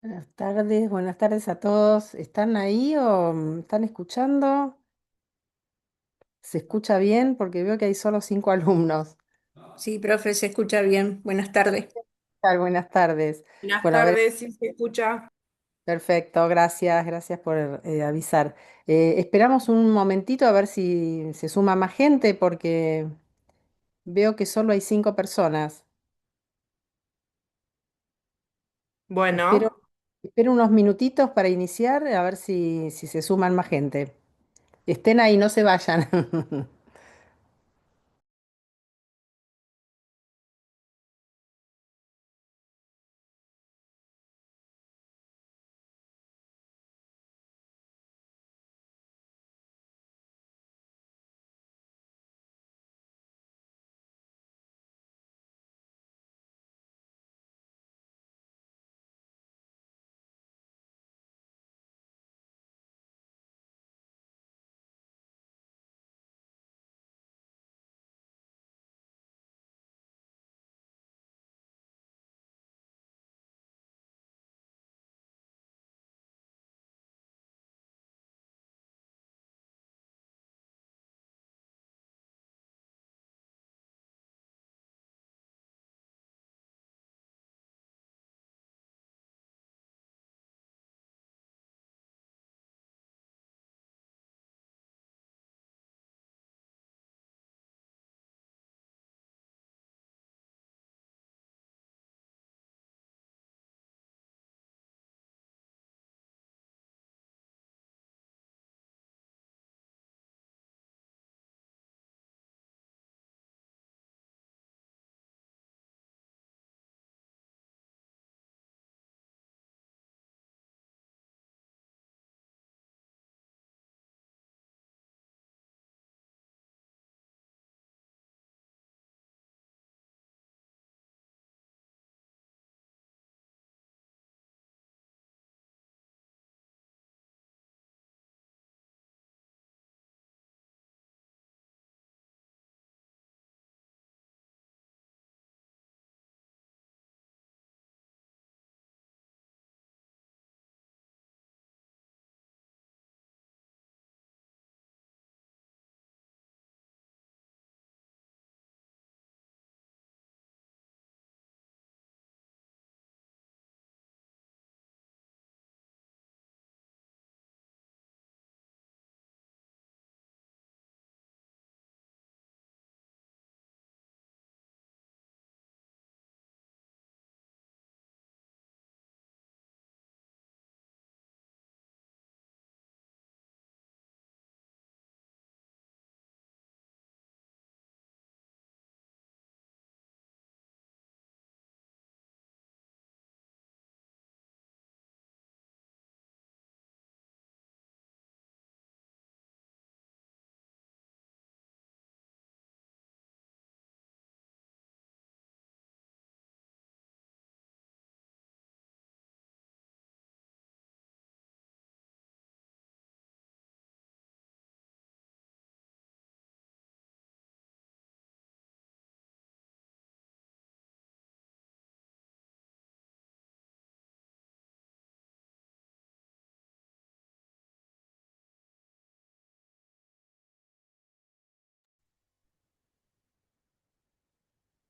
Buenas tardes a todos. ¿Están ahí o están escuchando? ¿Se escucha bien? Porque veo que hay solo 5 alumnos. Sí, profe, se escucha bien. Buenas tardes. Buenas tardes. Buenas Bueno, a ver, tardes, sí se escucha. perfecto, gracias por avisar. Esperamos un momentito a ver si se suma más gente porque veo que solo hay 5 personas. Espero, Bueno, espero unos minutitos para iniciar a ver si se suman más gente. Estén ahí, no se vayan.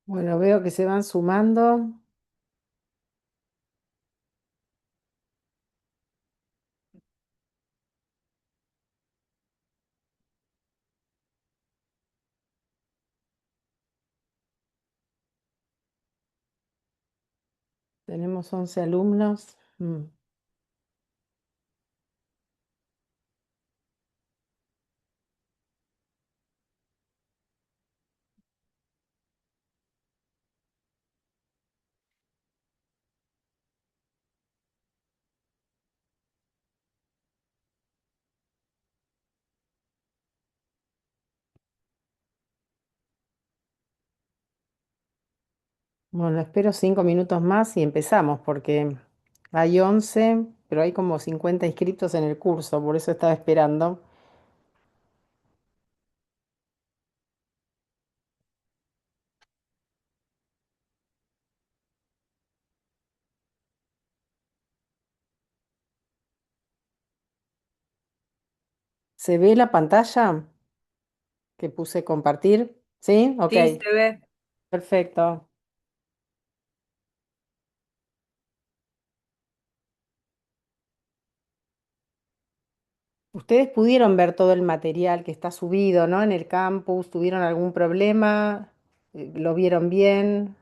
Bueno, veo que se van sumando. Tenemos 11 alumnos. Bueno, espero 5 minutos más y empezamos porque hay 11, pero hay como 50 inscriptos en el curso, por eso estaba esperando. ¿Se ve la pantalla que puse compartir? ¿Sí? Ok, Sí, se ve. perfecto. Ustedes pudieron ver todo el material que está subido, ¿no? En el campus, ¿tuvieron algún problema? ¿Lo vieron bien?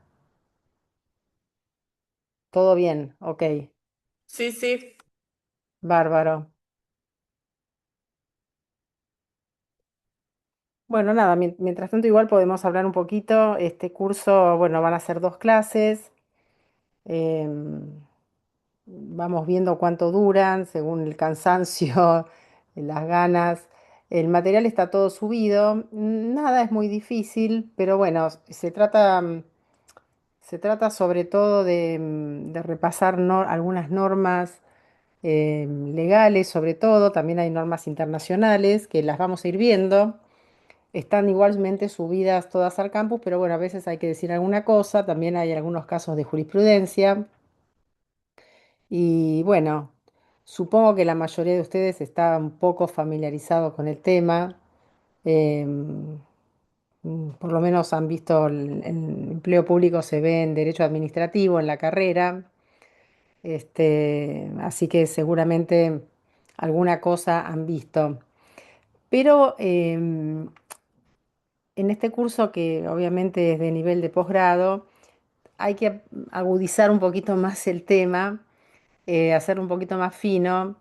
¿Todo bien? Ok, Sí, sí. bárbaro. Bueno, nada, mientras tanto igual podemos hablar un poquito. Este curso, bueno, van a ser dos clases. em, Vamos viendo cuánto duran según el cansancio, las ganas. El material está todo subido. Nada es muy difícil, pero bueno, se trata sobre todo de repasar algunas normas legales, sobre todo. También hay normas internacionales que las vamos a ir viendo. Están igualmente subidas todas al campus, pero bueno, a veces hay que decir alguna cosa. También hay algunos casos de jurisprudencia. Y bueno, supongo que la mayoría de ustedes está un poco familiarizado con el tema. Por lo menos han visto el empleo público se ve en derecho administrativo en la carrera. Así que seguramente alguna cosa han visto. Pero en este curso, que obviamente es de nivel de posgrado, hay que agudizar un poquito más el tema, hacerlo un poquito más fino,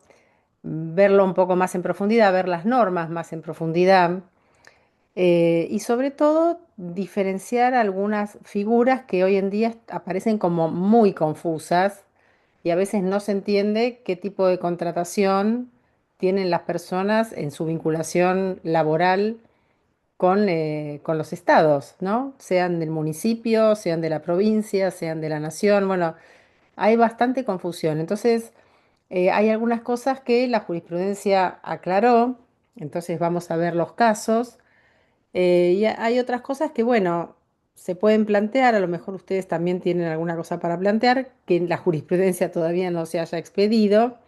verlo un poco más en profundidad, ver las normas más en profundidad, y sobre todo diferenciar algunas figuras que hoy en día aparecen como muy confusas y a veces no se entiende qué tipo de contratación tienen las personas en su vinculación laboral con los estados, ¿no? Sean del municipio, sean de la provincia, sean de la nación. Bueno, hay bastante confusión. Entonces, hay algunas cosas que la jurisprudencia aclaró, entonces vamos a ver los casos. Y hay otras cosas que, bueno, se pueden plantear, a lo mejor ustedes también tienen alguna cosa para plantear, que la jurisprudencia todavía no se haya expedido.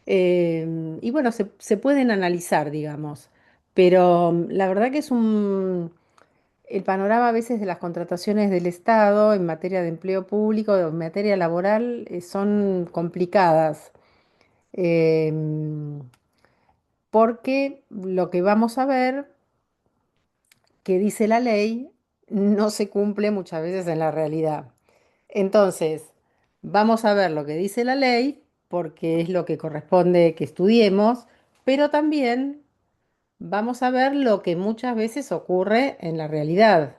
Y bueno, se pueden analizar, digamos. Pero la verdad que el panorama a veces de las contrataciones del Estado en materia de empleo público, en materia laboral, son complicadas. Em, Porque lo que vamos a ver que dice la ley no se cumple muchas veces en la realidad. Entonces, vamos a ver lo que dice la ley, porque es lo que corresponde que estudiemos, pero también vamos a ver lo que muchas veces ocurre en la realidad,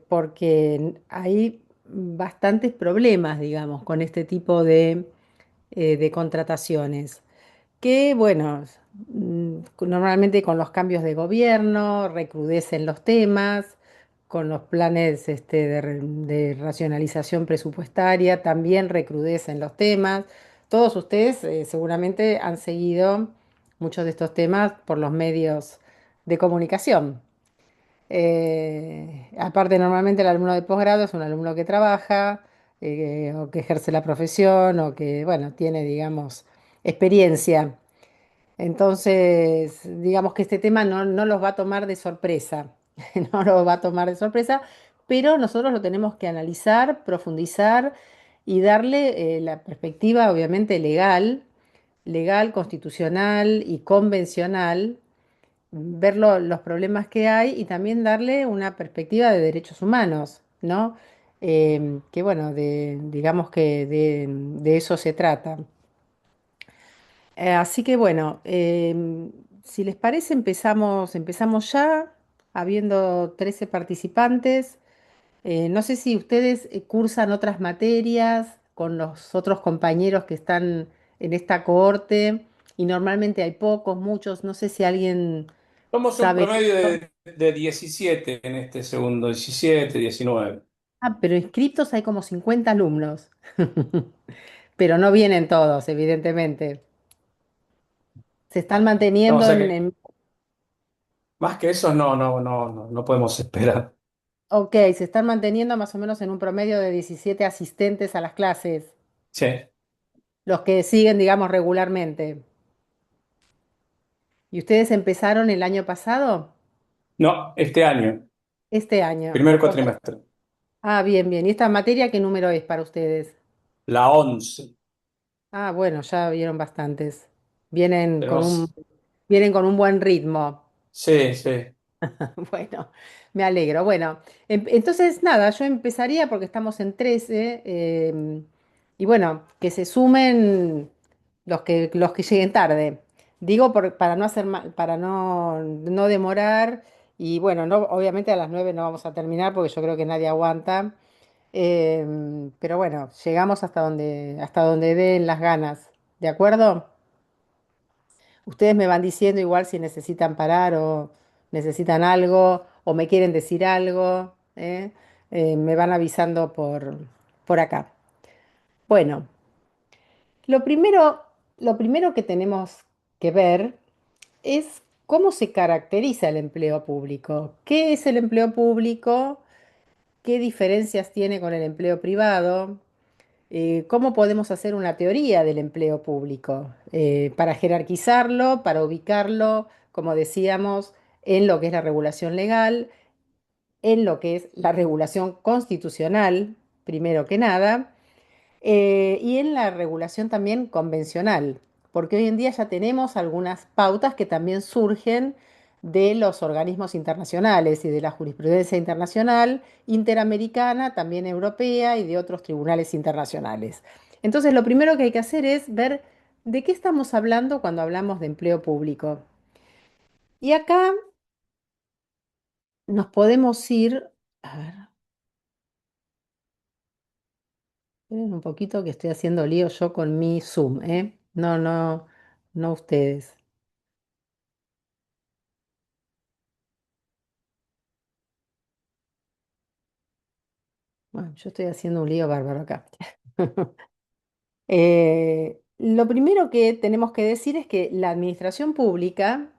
porque hay bastantes problemas, digamos, con este tipo de contrataciones que, bueno, normalmente con los cambios de gobierno recrudecen los temas, con los planes de racionalización presupuestaria también recrudecen los temas. Todos ustedes seguramente han seguido muchos de estos temas por los medios de comunicación. Aparte, normalmente el alumno de posgrado es un alumno que trabaja o que ejerce la profesión o que, bueno, tiene, digamos, experiencia. Entonces, digamos que este tema no los va a tomar de sorpresa, no los va a tomar de sorpresa, pero nosotros lo tenemos que analizar, profundizar y darle la perspectiva, obviamente, legal, constitucional y convencional, ver los problemas que hay y también darle una perspectiva de derechos humanos, ¿no? Que bueno, digamos que de eso se trata. Así que bueno, si les parece, empezamos ya, habiendo 13 participantes. No sé si ustedes cursan otras materias con los otros compañeros que están en esta cohorte y normalmente hay pocos, muchos. No sé si alguien Somos un sabe promedio esto. de 17 en este segundo, 17, 19. Ah, pero inscriptos hay como 50 alumnos, pero no vienen todos, evidentemente. Se están No, o manteniendo sea en, que en más que eso no podemos esperar. Ok, se están manteniendo más o menos en un promedio de 17 asistentes a las clases, Sí. los que siguen, digamos, regularmente. ¿Y ustedes empezaron el año pasado? No, este año, Este año. primer O sea, cuatrimestre, bien, bien. ¿Y esta materia qué número es para ustedes? la 11. Bueno, ya vieron bastantes. Vienen con un, Tenemos, vienen con un buen ritmo. sí, sí. Bueno, me alegro. Bueno, entonces nada, yo empezaría porque estamos en 13 y bueno, que se sumen los que lleguen tarde. Digo para no hacer para no demorar y bueno, no, obviamente a las 9 no vamos a terminar porque yo creo que nadie aguanta. Pero bueno, llegamos hasta donde den las ganas. ¿De acuerdo? Ustedes me van diciendo igual si necesitan parar o necesitan algo o me quieren decir algo, ¿eh? Me van avisando por acá. Bueno, lo primero, lo primero que tenemos que ver es cómo se caracteriza el empleo público. ¿Qué es el empleo público? ¿Qué diferencias tiene con el empleo privado? ¿Cómo podemos hacer una teoría del empleo público? Para jerarquizarlo, para ubicarlo, como decíamos, en lo que es la regulación legal, en lo que es la regulación constitucional, primero que nada, y en la regulación también convencional, porque hoy en día ya tenemos algunas pautas que también surgen de los organismos internacionales y de la jurisprudencia internacional, interamericana, también europea y de otros tribunales internacionales. Entonces, lo primero que hay que hacer es ver de qué estamos hablando cuando hablamos de empleo público. Y acá nos podemos ir, a ver, esperen un poquito que estoy haciendo lío yo con mi Zoom, ¿eh? No, no, no ustedes. Bueno, yo estoy haciendo un lío bárbaro acá. Lo primero que tenemos que decir es que la administración pública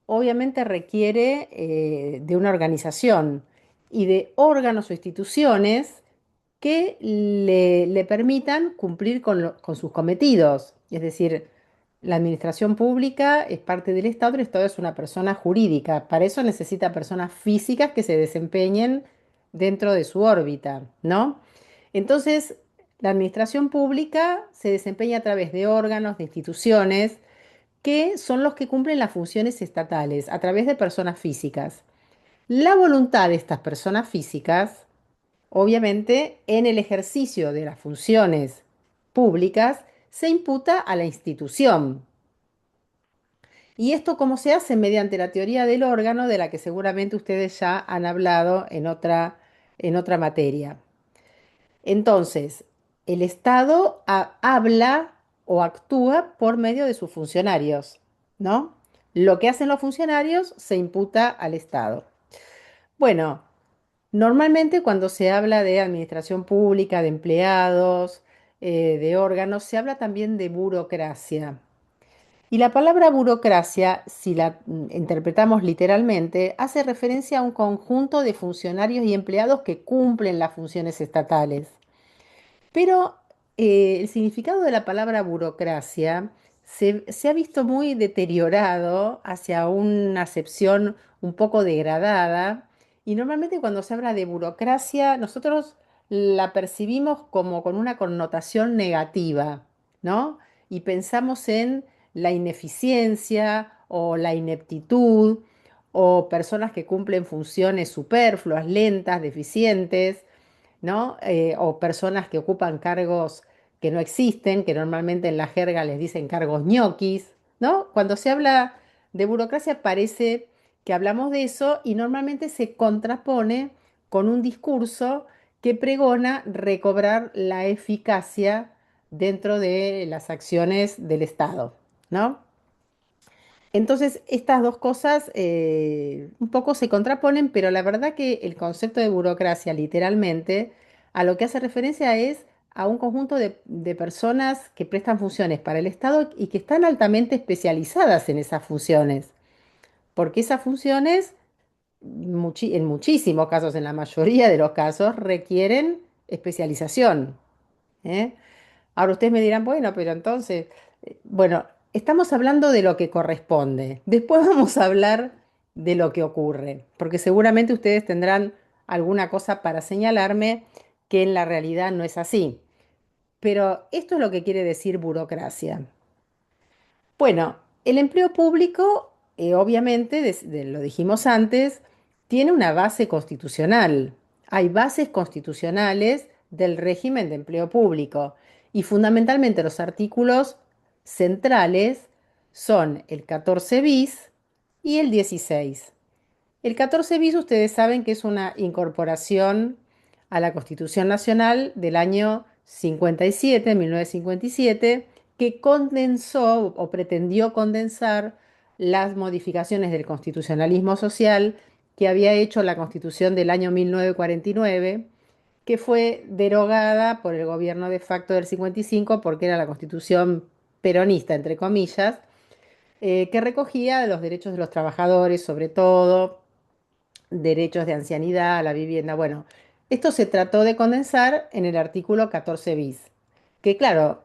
obviamente requiere de una organización y de órganos o instituciones que le permitan cumplir con sus cometidos. Es decir, la administración pública es parte del Estado, el Estado es una persona jurídica. Para eso necesita personas físicas que se desempeñen dentro de su órbita, ¿no? Entonces, la administración pública se desempeña a través de órganos, de instituciones, que son los que cumplen las funciones estatales a través de personas físicas. La voluntad de estas personas físicas, obviamente, en el ejercicio de las funciones públicas, se imputa a la institución. ¿Y esto cómo se hace? Mediante la teoría del órgano, de la que seguramente ustedes ya han hablado en otra materia. Entonces, el Estado habla o actúa por medio de sus funcionarios, ¿no? Lo que hacen los funcionarios se imputa al Estado. Bueno, normalmente cuando se habla de administración pública, de empleados, de órganos, se habla también de burocracia. Y la palabra burocracia, si la interpretamos literalmente, hace referencia a un conjunto de funcionarios y empleados que cumplen las funciones estatales. Pero el significado de la palabra burocracia se ha visto muy deteriorado hacia una acepción un poco degradada y normalmente cuando se habla de burocracia nosotros la percibimos como con una connotación negativa, ¿no? Y pensamos en la ineficiencia o la ineptitud o personas que cumplen funciones superfluas, lentas, deficientes, ¿no? O personas que ocupan cargos que no existen, que normalmente en la jerga les dicen cargos ñoquis, ¿no? Cuando se habla de burocracia parece que hablamos de eso y normalmente se contrapone con un discurso que pregona recobrar la eficacia dentro de las acciones del Estado, ¿no? Entonces, estas dos cosas un poco se contraponen, pero la verdad que el concepto de burocracia, literalmente, a lo que hace referencia es a un conjunto de personas que prestan funciones para el Estado y que están altamente especializadas en esas funciones, porque esas funciones, en muchísimos casos, en la mayoría de los casos, requieren especialización. ¿Eh? Ahora ustedes me dirán, bueno, pero entonces, bueno, estamos hablando de lo que corresponde. Después vamos a hablar de lo que ocurre, porque seguramente ustedes tendrán alguna cosa para señalarme que en la realidad no es así. Pero esto es lo que quiere decir burocracia. Bueno, el empleo público, obviamente, lo dijimos antes, tiene una base constitucional. Hay bases constitucionales del régimen de empleo público y fundamentalmente los artículos centrales son el 14 bis y el 16. El 14 bis ustedes saben que es una incorporación a la Constitución Nacional del año 57, 1957, que condensó o pretendió condensar las modificaciones del constitucionalismo social que había hecho la Constitución del año 1949, que fue derogada por el gobierno de facto del 55 porque era la Constitución peronista, entre comillas, que recogía los derechos de los trabajadores, sobre todo derechos de ancianidad, la vivienda. Bueno, esto se trató de condensar en el artículo 14 bis, que claro,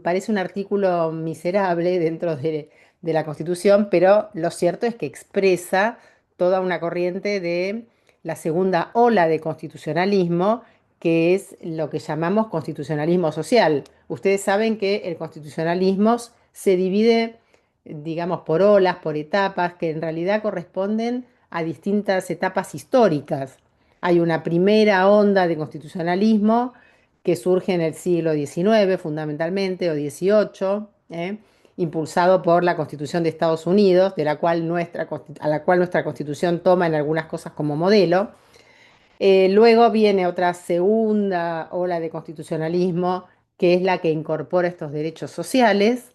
parece un artículo miserable dentro de la Constitución, pero lo cierto es que expresa toda una corriente de la segunda ola de constitucionalismo, que es lo que llamamos constitucionalismo social. Ustedes saben que el constitucionalismo se divide, digamos, por olas, por etapas, que en realidad corresponden a distintas etapas históricas. Hay una primera onda de constitucionalismo que surge en el siglo XIX fundamentalmente, o XVIII, impulsado por la Constitución de Estados Unidos, a la cual nuestra Constitución toma en algunas cosas como modelo. Luego viene otra segunda ola de constitucionalismo, que es la que incorpora estos derechos sociales.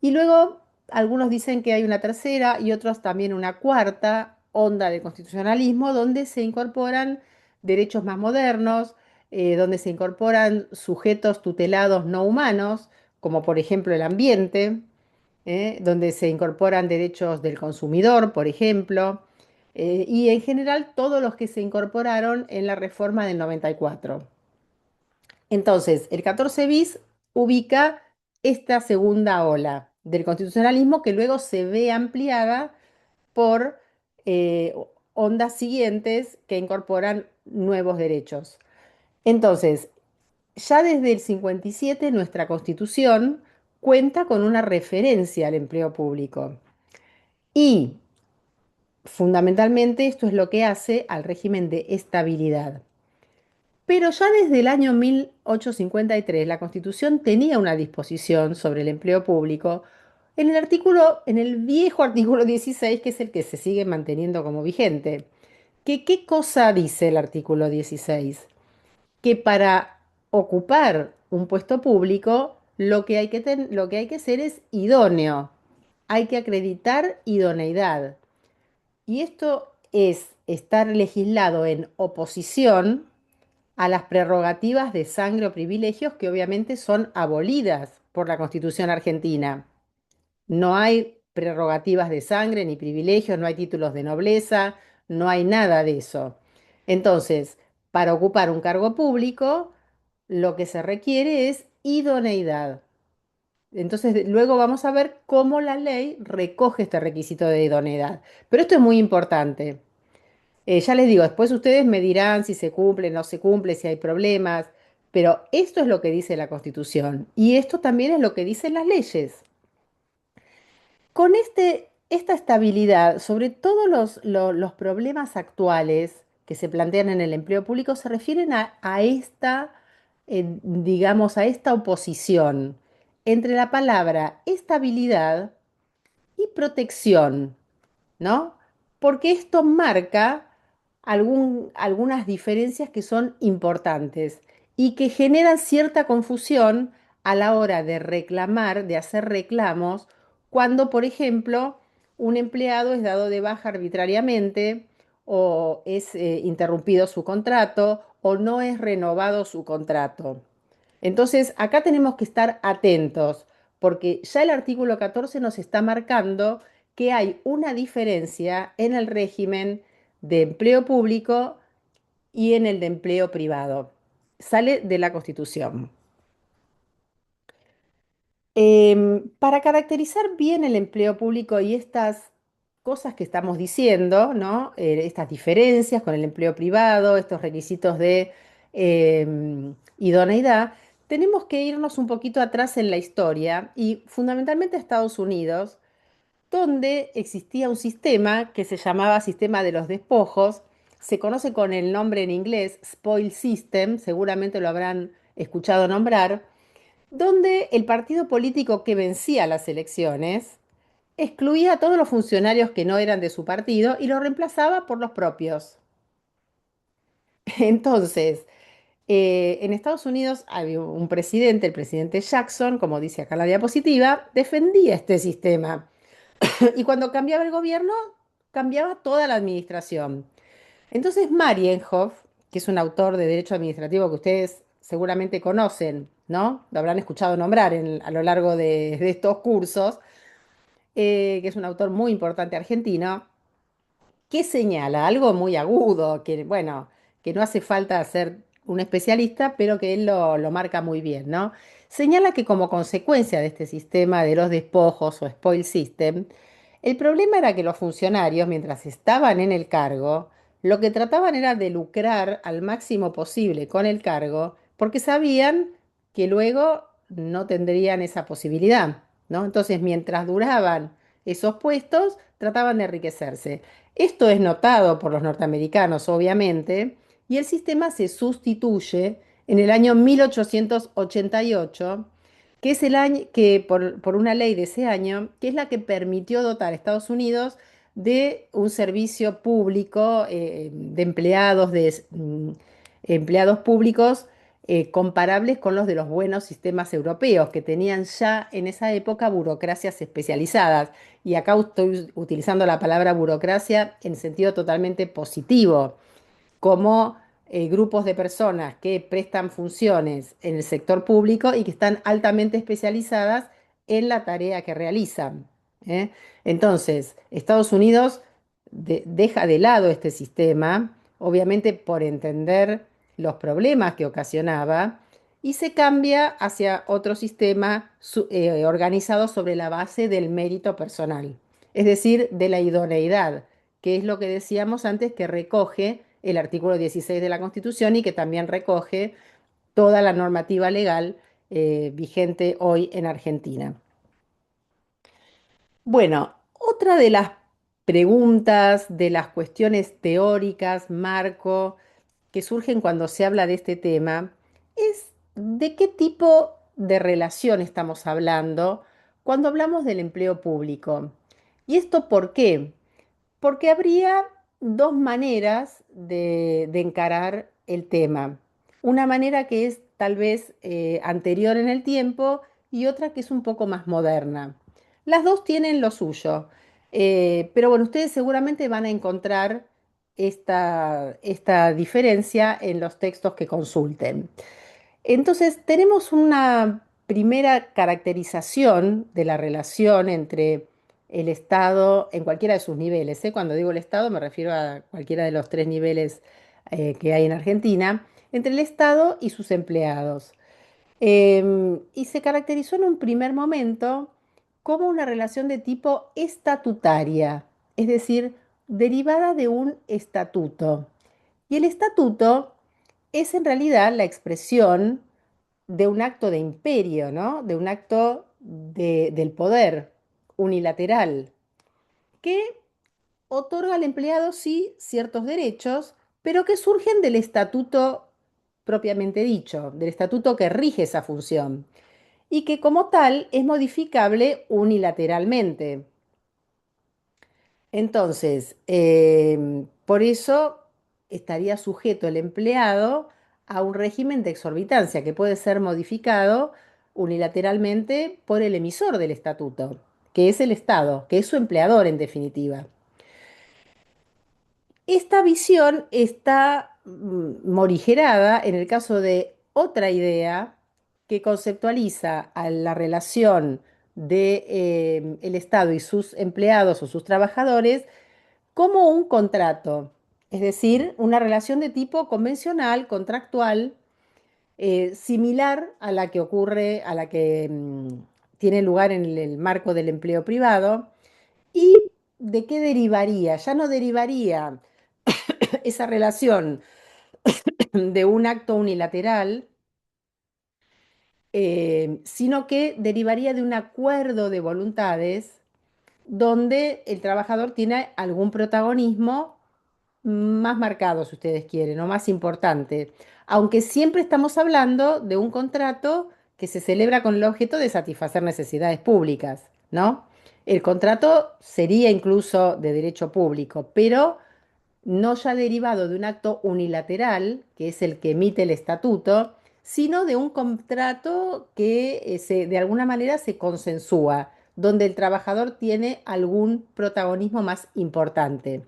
Y luego algunos dicen que hay una tercera y otros también una cuarta onda de constitucionalismo donde se incorporan derechos más modernos, donde se incorporan sujetos tutelados no humanos, como por ejemplo el ambiente, donde se incorporan derechos del consumidor, por ejemplo, y en general todos los que se incorporaron en la reforma del 94. Entonces, el 14 bis ubica esta segunda ola del constitucionalismo que luego se ve ampliada por eh, ondas siguientes que incorporan nuevos derechos. Entonces, ya desde el 57 nuestra Constitución cuenta con una referencia al empleo público y fundamentalmente esto es lo que hace al régimen de estabilidad. Pero ya desde el año 1853 la Constitución tenía una disposición sobre el empleo público en el viejo artículo 16, que es el que se sigue manteniendo como vigente. ¿Qué cosa dice el artículo 16? Que para ocupar un puesto público lo que hay que hacer es idóneo. Hay que acreditar idoneidad. Y esto es estar legislado en oposición a las prerrogativas de sangre o privilegios que obviamente son abolidas por la Constitución argentina. No hay prerrogativas de sangre ni privilegios, no hay títulos de nobleza, no hay nada de eso. Entonces, para ocupar un cargo público, lo que se requiere es idoneidad. Entonces, luego vamos a ver cómo la ley recoge este requisito de idoneidad. Pero esto es muy importante. Ya les digo, después ustedes me dirán si se cumple, no se cumple, si hay problemas, pero esto es lo que dice la Constitución y esto también es lo que dicen las leyes. Con esta estabilidad, sobre todo los problemas actuales que se plantean en el empleo público se refieren a esta, digamos, a esta oposición entre la palabra estabilidad y protección, ¿no? Porque esto marca algunas diferencias que son importantes y que generan cierta confusión a la hora de reclamar, de hacer reclamos, cuando, por ejemplo, un empleado es dado de baja arbitrariamente o es interrumpido su contrato o no es renovado su contrato. Entonces, acá tenemos que estar atentos, porque ya el artículo 14 nos está marcando que hay una diferencia en el régimen de empleo público y en el de empleo privado. Sale de la Constitución. Para caracterizar bien el empleo público y estas cosas que estamos diciendo, ¿no? Estas diferencias con el empleo privado, estos requisitos de idoneidad, tenemos que irnos un poquito atrás en la historia y fundamentalmente a Estados Unidos, donde existía un sistema que se llamaba sistema de los despojos, se conoce con el nombre en inglés Spoil System, seguramente lo habrán escuchado nombrar, donde el partido político que vencía las elecciones excluía a todos los funcionarios que no eran de su partido y los reemplazaba por los propios. Entonces, en Estados Unidos había un presidente, el presidente Jackson, como dice acá en la diapositiva, defendía este sistema. Y cuando cambiaba el gobierno, cambiaba toda la administración. Entonces, Marienhoff, que es un autor de derecho administrativo que ustedes seguramente conocen, ¿no? Lo habrán escuchado nombrar a lo largo de estos cursos, que es un autor muy importante argentino, que señala algo muy agudo, que bueno, que no hace falta ser un especialista, pero que él lo marca muy bien, ¿no? Señala que como consecuencia de este sistema de los despojos o spoil system, el problema era que los funcionarios, mientras estaban en el cargo, lo que trataban era de lucrar al máximo posible con el cargo, porque sabían que luego no tendrían esa posibilidad, ¿no? Entonces, mientras duraban esos puestos, trataban de enriquecerse. Esto es notado por los norteamericanos, obviamente, y el sistema se sustituye en el año 1888, que es el año que por una ley de ese año, que es la que permitió dotar a Estados Unidos de un servicio público de empleados, empleados públicos comparables con los de los buenos sistemas europeos, que tenían ya en esa época burocracias especializadas. Y acá estoy utilizando la palabra burocracia en sentido totalmente positivo, como grupos de personas que prestan funciones en el sector público y que están altamente especializadas en la tarea que realizan. ¿Eh? Entonces, Estados Unidos deja de lado este sistema, obviamente por entender los problemas que ocasionaba, y se cambia hacia otro sistema organizado sobre la base del mérito personal, es decir, de la idoneidad, que es lo que decíamos antes que recoge el artículo 16 de la Constitución y que también recoge toda la normativa legal vigente hoy en Argentina. Bueno, otra de las preguntas, de las cuestiones teóricas, marco, que surgen cuando se habla de este tema, es de qué tipo de relación estamos hablando cuando hablamos del empleo público. ¿Y esto por qué? Porque habría dos maneras de encarar el tema. Una manera que es tal vez anterior en el tiempo y otra que es un poco más moderna. Las dos tienen lo suyo, pero bueno, ustedes seguramente van a encontrar esta diferencia en los textos que consulten. Entonces, tenemos una primera caracterización de la relación entre el Estado en cualquiera de sus niveles, ¿eh? Cuando digo el Estado me refiero a cualquiera de los tres niveles que hay en Argentina, entre el Estado y sus empleados. Y se caracterizó en un primer momento como una relación de tipo estatutaria, es decir, derivada de un estatuto. Y el estatuto es en realidad la expresión de un acto de imperio, ¿no? De un acto del poder unilateral, que otorga al empleado, sí, ciertos derechos, pero que surgen del estatuto propiamente dicho, del estatuto que rige esa función, y que como tal es modificable unilateralmente. Entonces, por eso estaría sujeto el empleado a un régimen de exorbitancia que puede ser modificado unilateralmente por el emisor del estatuto, que es el Estado, que es su empleador en definitiva. Esta visión está morigerada en el caso de otra idea que conceptualiza a la relación de, el Estado y sus empleados o sus trabajadores como un contrato, es decir, una relación de tipo convencional, contractual, similar a la que ocurre, a la que tiene lugar en el marco del empleo privado. ¿Y de qué derivaría? Ya no derivaría esa relación de un acto unilateral, sino que derivaría de un acuerdo de voluntades donde el trabajador tiene algún protagonismo más marcado, si ustedes quieren, o más importante. Aunque siempre estamos hablando de un contrato que se celebra con el objeto de satisfacer necesidades públicas, ¿no? El contrato sería incluso de derecho público, pero no ya derivado de un acto unilateral, que es el que emite el estatuto, sino de un contrato que de alguna manera se consensúa, donde el trabajador tiene algún protagonismo más importante.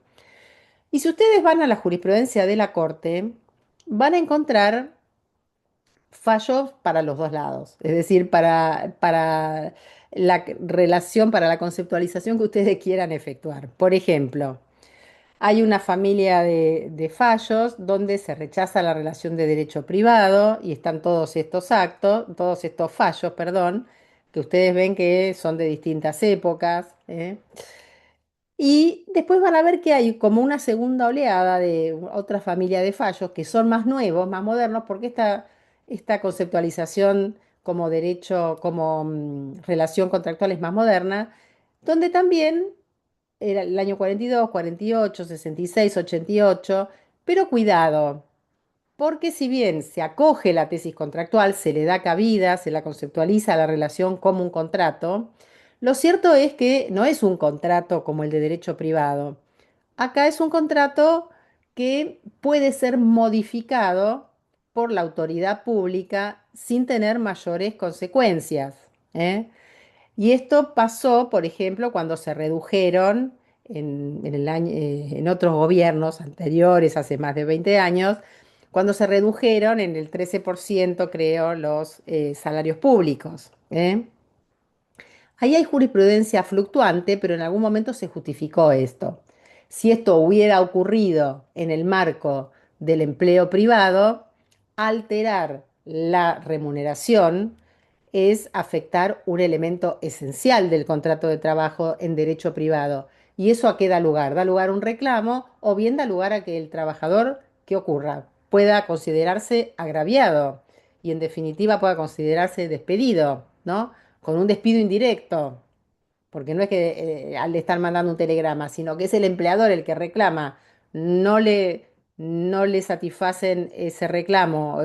Y si ustedes van a la jurisprudencia de la Corte, van a encontrar fallos para los dos lados, es decir, para la relación, para la conceptualización que ustedes quieran efectuar. Por ejemplo, hay una familia de fallos donde se rechaza la relación de derecho privado y están todos estos actos, todos estos fallos, perdón, que ustedes ven que son de distintas épocas, ¿eh? Y después van a ver que hay como una segunda oleada de otra familia de fallos que son más nuevos, más modernos, porque esta conceptualización como derecho, como relación contractual es más moderna, donde también era el año 42, 48, 66, 88, pero cuidado, porque si bien se acoge la tesis contractual, se le da cabida, se la conceptualiza la relación como un contrato, lo cierto es que no es un contrato como el de derecho privado. Acá es un contrato que puede ser modificado por la autoridad pública sin tener mayores consecuencias, ¿eh? Y esto pasó, por ejemplo, cuando se redujeron en el año, en otros gobiernos anteriores, hace más de 20 años, cuando se redujeron en el 13%, creo, los salarios públicos, ¿eh? Ahí hay jurisprudencia fluctuante, pero en algún momento se justificó esto. Si esto hubiera ocurrido en el marco del empleo privado, alterar la remuneración es afectar un elemento esencial del contrato de trabajo en derecho privado. ¿Y eso a qué da lugar? Da lugar a un reclamo o bien da lugar a que el trabajador, ¿qué ocurra? Pueda considerarse agraviado y en definitiva pueda considerarse despedido, ¿no? Con un despido indirecto, porque no es que al estar mandando un telegrama, sino que es el empleador el que reclama, no le, no le satisfacen ese reclamo o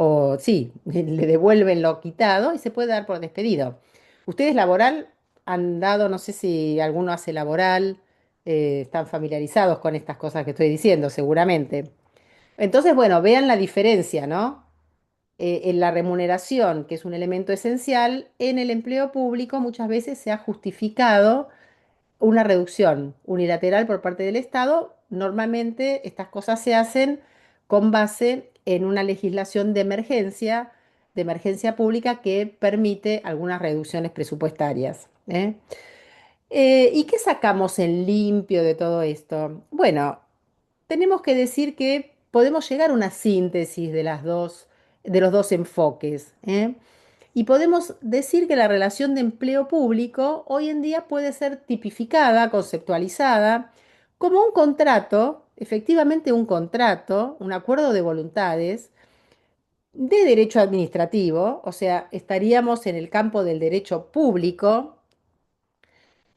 o sí, le devuelven lo quitado y se puede dar por despedido. Ustedes laboral han dado, no sé si alguno hace laboral, están familiarizados con estas cosas que estoy diciendo, seguramente. Entonces, bueno, vean la diferencia, ¿no? En la remuneración, que es un elemento esencial, en el empleo público muchas veces se ha justificado una reducción unilateral por parte del Estado. Normalmente estas cosas se hacen con base en una legislación de emergencia pública que permite algunas reducciones presupuestarias, ¿eh? ¿Y qué sacamos en limpio de todo esto? Bueno, tenemos que decir que podemos llegar a una síntesis de los dos enfoques, ¿eh? Y podemos decir que la relación de empleo público hoy en día puede ser tipificada, conceptualizada, como un contrato, efectivamente un contrato, un acuerdo de voluntades de derecho administrativo, o sea, estaríamos en el campo del derecho público,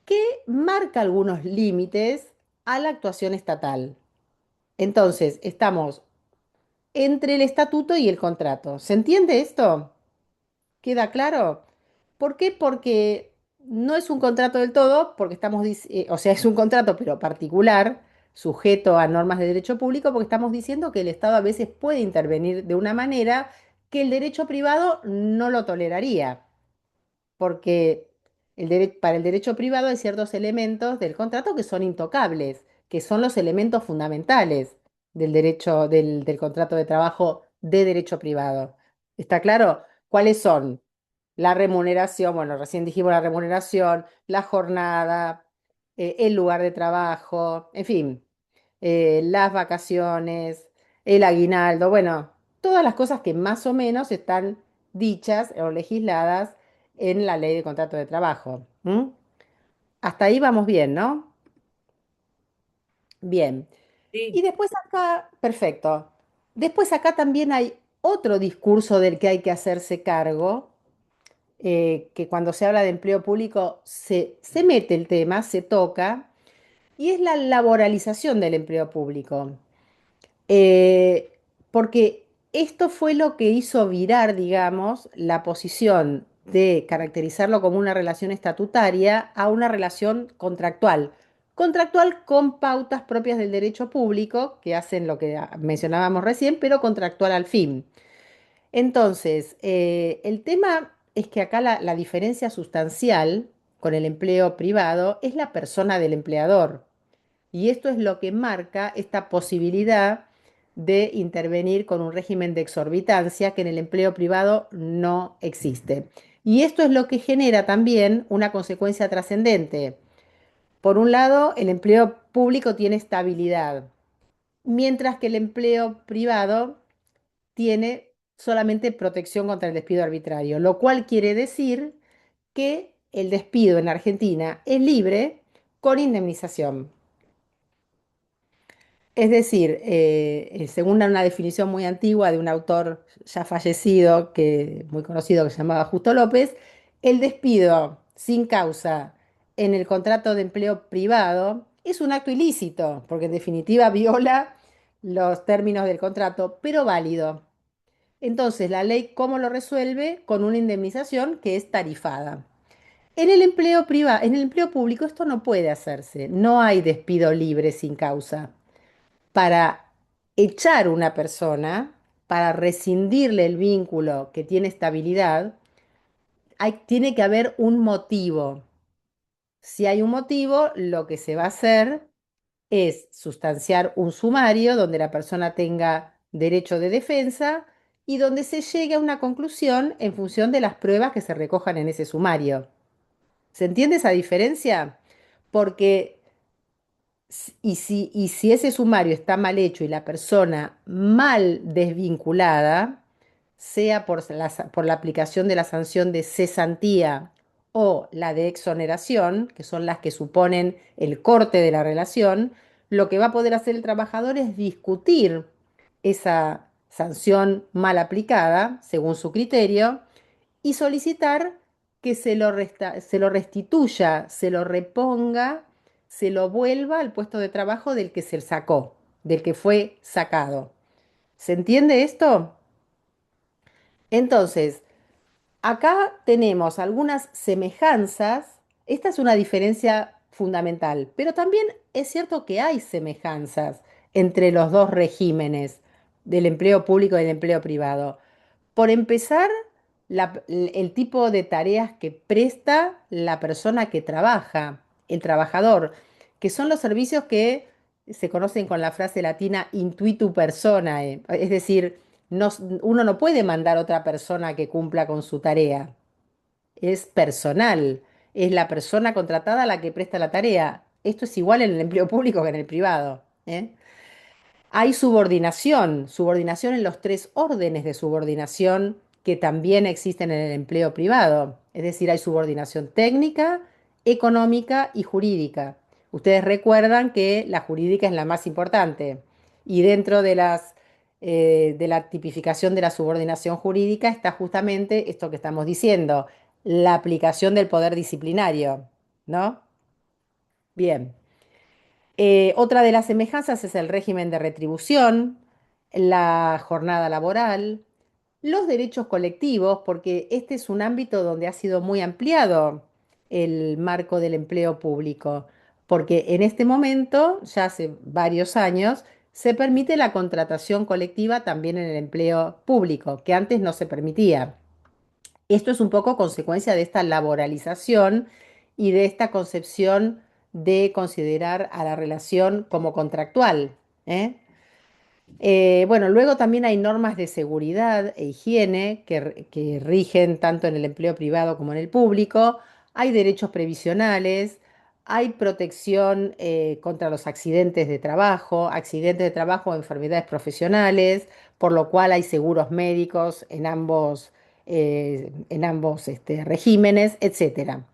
que marca algunos límites a la actuación estatal. Entonces, estamos entre el estatuto y el contrato. ¿Se entiende esto? ¿Queda claro? ¿Por qué? Porque no es un contrato del todo, porque o sea, es un contrato pero particular, sujeto a normas de derecho público, porque estamos diciendo que el Estado a veces puede intervenir de una manera que el derecho privado no lo toleraría, porque para el derecho privado hay ciertos elementos del contrato que son intocables, que son los elementos fundamentales del derecho, del contrato de trabajo de derecho privado. ¿Está claro? ¿Cuáles son? La remuneración, bueno, recién dijimos la remuneración, la jornada, el lugar de trabajo, en fin, las vacaciones, el aguinaldo, bueno, todas las cosas que más o menos están dichas o legisladas en la ley de contrato de trabajo. ¿M? Hasta ahí vamos bien, ¿no? Bien. Y Sí, después acá, perfecto. Después acá también hay otro discurso del que hay que hacerse cargo, que cuando se habla de empleo público se mete el tema, se toca, y es la laboralización del empleo público. Eh, Porque esto fue lo que hizo virar, digamos, la posición de caracterizarlo como una relación estatutaria a una relación contractual. Contractual con pautas propias del derecho público, que hacen lo que mencionábamos recién, pero contractual al fin. Entonces, el tema es que acá la diferencia sustancial con el empleo privado es la persona del empleador. Y esto es lo que marca esta posibilidad de intervenir con un régimen de exorbitancia que en el empleo privado no existe. Y esto es lo que genera también una consecuencia trascendente. Por un lado, el empleo público tiene estabilidad, mientras que el empleo privado tiene solamente protección contra el despido arbitrario, lo cual quiere decir que el despido en Argentina es libre con indemnización. Es decir, según una definición muy antigua de un autor ya fallecido, muy conocido, que se llamaba Justo López, el despido sin causa en el contrato de empleo privado es un acto ilícito, porque en definitiva viola los términos del contrato, pero válido. Entonces, la ley, ¿cómo lo resuelve? Con una indemnización que es tarifada. En el empleo privado, en el empleo público esto no puede hacerse. No hay despido libre sin causa. Para echar una persona, para rescindirle el vínculo que tiene estabilidad, tiene que haber un motivo. Si hay un motivo, lo que se va a hacer es sustanciar un sumario donde la persona tenga derecho de defensa y donde se llegue a una conclusión en función de las pruebas que se recojan en ese sumario. ¿Se entiende esa diferencia? Porque y si ese sumario está mal hecho y la persona mal desvinculada, sea por la aplicación de la sanción de cesantía o la de exoneración, que son las que suponen el corte de la relación, lo que va a poder hacer el trabajador es discutir esa sanción mal aplicada, según su criterio, y solicitar que se lo restituya, se lo reponga, se lo vuelva al puesto de trabajo del que se sacó, del que fue sacado. ¿Se entiende esto? Entonces, acá tenemos algunas semejanzas. Esta es una diferencia fundamental, pero también es cierto que hay semejanzas entre los dos regímenes del empleo público y del empleo privado. Por empezar, el tipo de tareas que presta la persona que trabaja, el trabajador, que son los servicios que se conocen con la frase latina intuitu personae, es decir, uno no puede mandar a otra persona que cumpla con su tarea, es personal, es la persona contratada la que presta la tarea. Esto es igual en el empleo público que en el privado, ¿eh? Hay subordinación, subordinación en los tres órdenes de subordinación que también existen en el empleo privado. Es decir, hay subordinación técnica, económica y jurídica. Ustedes recuerdan que la jurídica es la más importante y dentro de la tipificación de la subordinación jurídica está justamente esto que estamos diciendo, la aplicación del poder disciplinario, ¿no? Bien. Otra de las semejanzas es el régimen de retribución, la jornada laboral, los derechos colectivos, porque este es un ámbito donde ha sido muy ampliado el marco del empleo público, porque en este momento, ya hace varios años, se permite la contratación colectiva también en el empleo público, que antes no se permitía. Esto es un poco consecuencia de esta laboralización y de esta concepción de considerar a la relación como contractual, ¿eh? Bueno, luego también hay normas de seguridad e higiene que rigen tanto en el empleo privado como en el público. Hay derechos previsionales, hay protección contra los accidentes de trabajo o enfermedades profesionales, por lo cual hay seguros médicos en ambos regímenes, etcétera.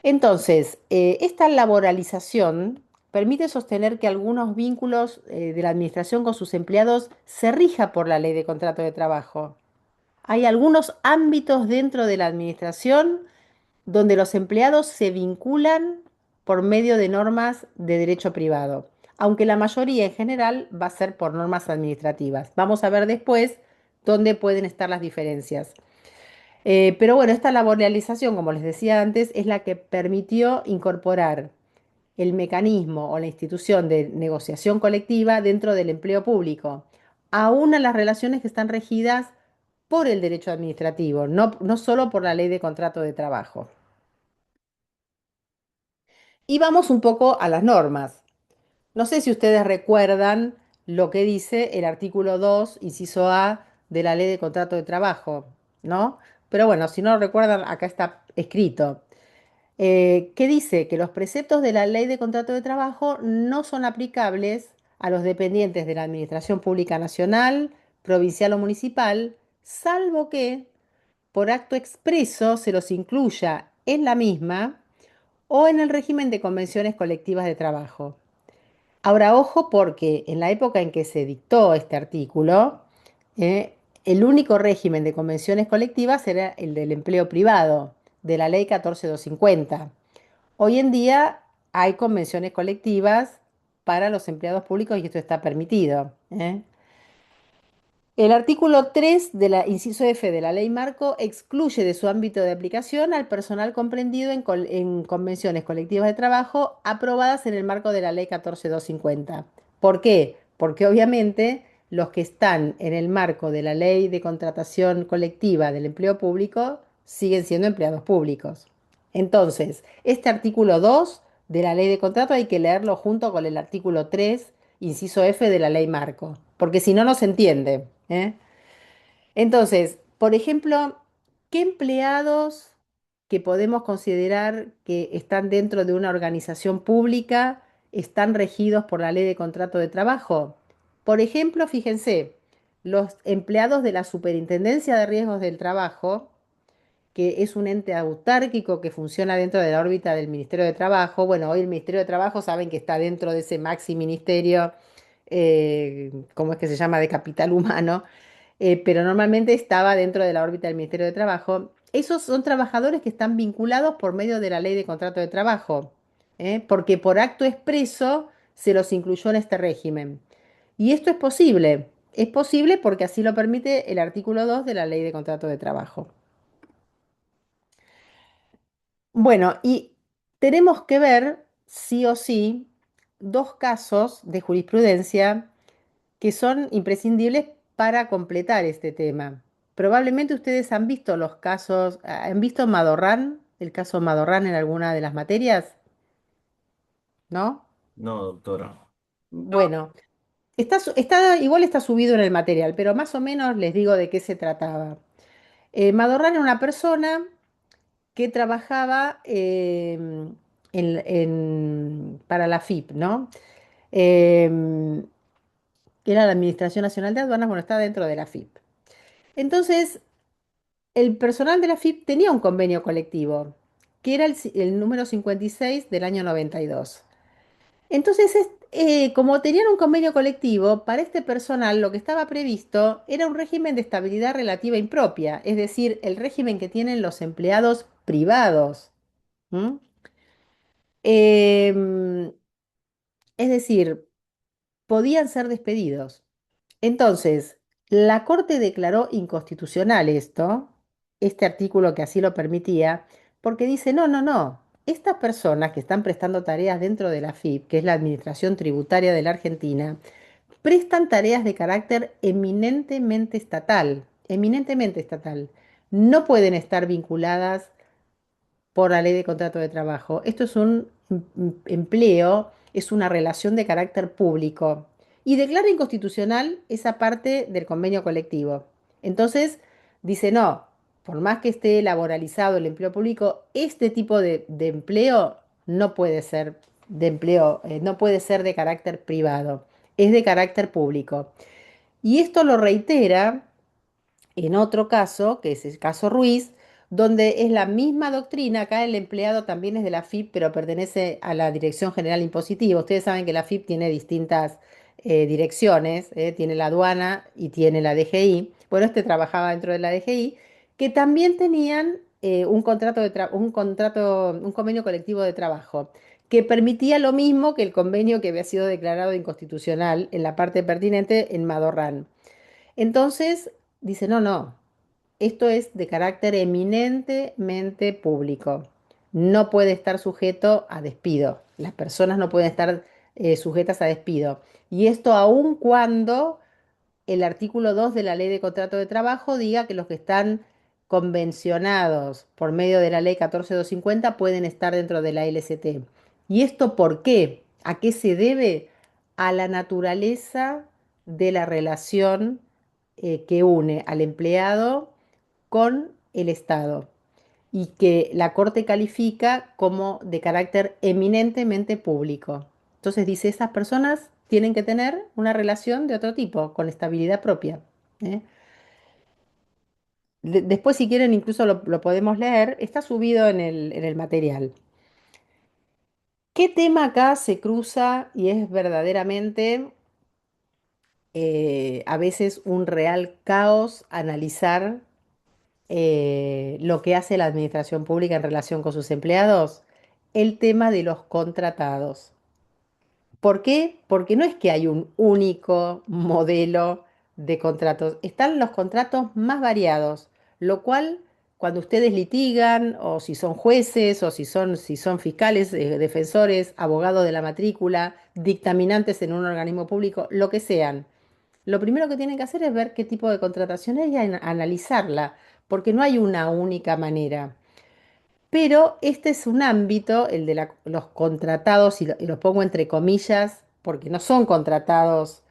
Entonces, esta laboralización permite sostener que algunos vínculos de la administración con sus empleados se rija por la ley de contrato de trabajo. Hay algunos ámbitos dentro de la administración donde los empleados se vinculan por medio de normas de derecho privado, aunque la mayoría en general va a ser por normas administrativas. Vamos a ver después dónde pueden estar las diferencias. Pero bueno, esta laboralización, como les decía antes, es la que permitió incorporar el mecanismo o la institución de negociación colectiva dentro del empleo público, aún a las relaciones que están regidas por el derecho administrativo, no solo por la ley de contrato de trabajo. Y vamos un poco a las normas. No sé si ustedes recuerdan lo que dice el artículo 2, inciso A, de la ley de contrato de trabajo, ¿no? Pero bueno, si no lo recuerdan, acá está escrito. Que dice que los preceptos de la ley de contrato de trabajo no son aplicables a los dependientes de la Administración Pública Nacional, provincial o municipal, salvo que por acto expreso se los incluya en la misma o en el régimen de convenciones colectivas de trabajo. Ahora, ojo porque en la época en que se dictó este artículo, eh, el único régimen de convenciones colectivas era el del empleo privado, de la ley 14250. Hoy en día hay convenciones colectivas para los empleados públicos y esto está permitido, ¿eh? El artículo 3 de la inciso F de la Ley Marco excluye de su ámbito de aplicación al personal comprendido en convenciones colectivas de trabajo aprobadas en el marco de la Ley 14250. ¿Por qué? Porque obviamente los que están en el marco de la Ley de Contratación Colectiva del Empleo Público siguen siendo empleados públicos. Entonces, este artículo 2 de la Ley de Contrato hay que leerlo junto con el artículo 3, inciso F de la Ley Marco, porque si no, no se entiende, ¿eh? Entonces, por ejemplo, ¿qué empleados que podemos considerar que están dentro de una organización pública están regidos por la ley de contrato de trabajo? Por ejemplo, fíjense, los empleados de la Superintendencia de Riesgos del Trabajo, que es un ente autárquico que funciona dentro de la órbita del Ministerio de Trabajo. Bueno, hoy el Ministerio de Trabajo saben que está dentro de ese maxi ministerio, ¿cómo es que se llama?, de capital humano, pero normalmente estaba dentro de la órbita del Ministerio de Trabajo. Esos son trabajadores que están vinculados por medio de la ley de contrato de trabajo, porque por acto expreso se los incluyó en este régimen. Y esto es posible porque así lo permite el artículo 2 de la ley de contrato de trabajo. Bueno, y tenemos que ver, sí o sí, dos casos de jurisprudencia que son imprescindibles para completar este tema. Probablemente ustedes han visto los casos, ¿han visto Madorrán, el caso Madorrán en alguna de las materias? ¿No? No, doctora. Bueno, igual está subido en el material, pero más o menos les digo de qué se trataba. Madorrán era una persona que trabajaba para la FIP, ¿no? Em, Era la Administración Nacional de Aduanas, bueno, está dentro de la FIP. Entonces, el personal de la FIP tenía un convenio colectivo, que era el número 56 del año 92. Entonces, como tenían un convenio colectivo, para este personal lo que estaba previsto era un régimen de estabilidad relativa impropia, es decir, el régimen que tienen los empleados privados. ¿M? Em, es decir, podían ser despedidos. Entonces, la Corte declaró inconstitucional este artículo que así lo permitía, porque dice, no, no, no, estas personas que están prestando tareas dentro de la FIP, que es la Administración Tributaria de la Argentina, prestan tareas de carácter eminentemente estatal, eminentemente estatal. No pueden estar vinculadas por la ley de contrato de trabajo. Esto es un empleo, es una relación de carácter público y declara inconstitucional esa parte del convenio colectivo. Entonces, dice, no, por más que esté laboralizado el empleo público, este tipo de empleo no puede ser de empleo, no puede ser de carácter privado, es de carácter público. Y esto lo reitera en otro caso, que es el caso Ruiz, donde es la misma doctrina, acá el empleado también es de la AFIP, pero pertenece a la Dirección General Impositiva. Ustedes saben que la AFIP tiene distintas direcciones, tiene la aduana y tiene la DGI. Bueno, este trabajaba dentro de la DGI, que también tenían un contrato un convenio colectivo de trabajo, que permitía lo mismo que el convenio que había sido declarado inconstitucional en la parte pertinente en Madorrán. Entonces, dice, no, no, esto es de carácter eminentemente público. No puede estar sujeto a despido. Las personas no pueden estar sujetas a despido. Y esto aun cuando el artículo 2 de la Ley de Contrato de Trabajo diga que los que están convencionados por medio de la Ley 14250 pueden estar dentro de la LCT. ¿Y esto por qué? ¿A qué se debe? A la naturaleza de la relación que une al empleado con el Estado y que la Corte califica como de carácter eminentemente público. Entonces dice, esas personas tienen que tener una relación de otro tipo, con estabilidad propia. ¿Eh? Después, si quieren, incluso lo podemos leer, está subido en el material. ¿Qué tema acá se cruza y es verdaderamente a veces un real caos analizar lo que hace la administración pública en relación con sus empleados? El tema de los contratados. ¿Por qué? Porque no es que hay un único modelo de contratos, están los contratos más variados, lo cual cuando ustedes litigan o si son jueces o si son fiscales, defensores, abogados de la matrícula, dictaminantes en un organismo público, lo que sean, lo primero que tienen que hacer es ver qué tipo de contratación es y analizarla, porque no hay una única manera. Pero este es un ámbito, el de los contratados, y los pongo entre comillas, porque no son contratados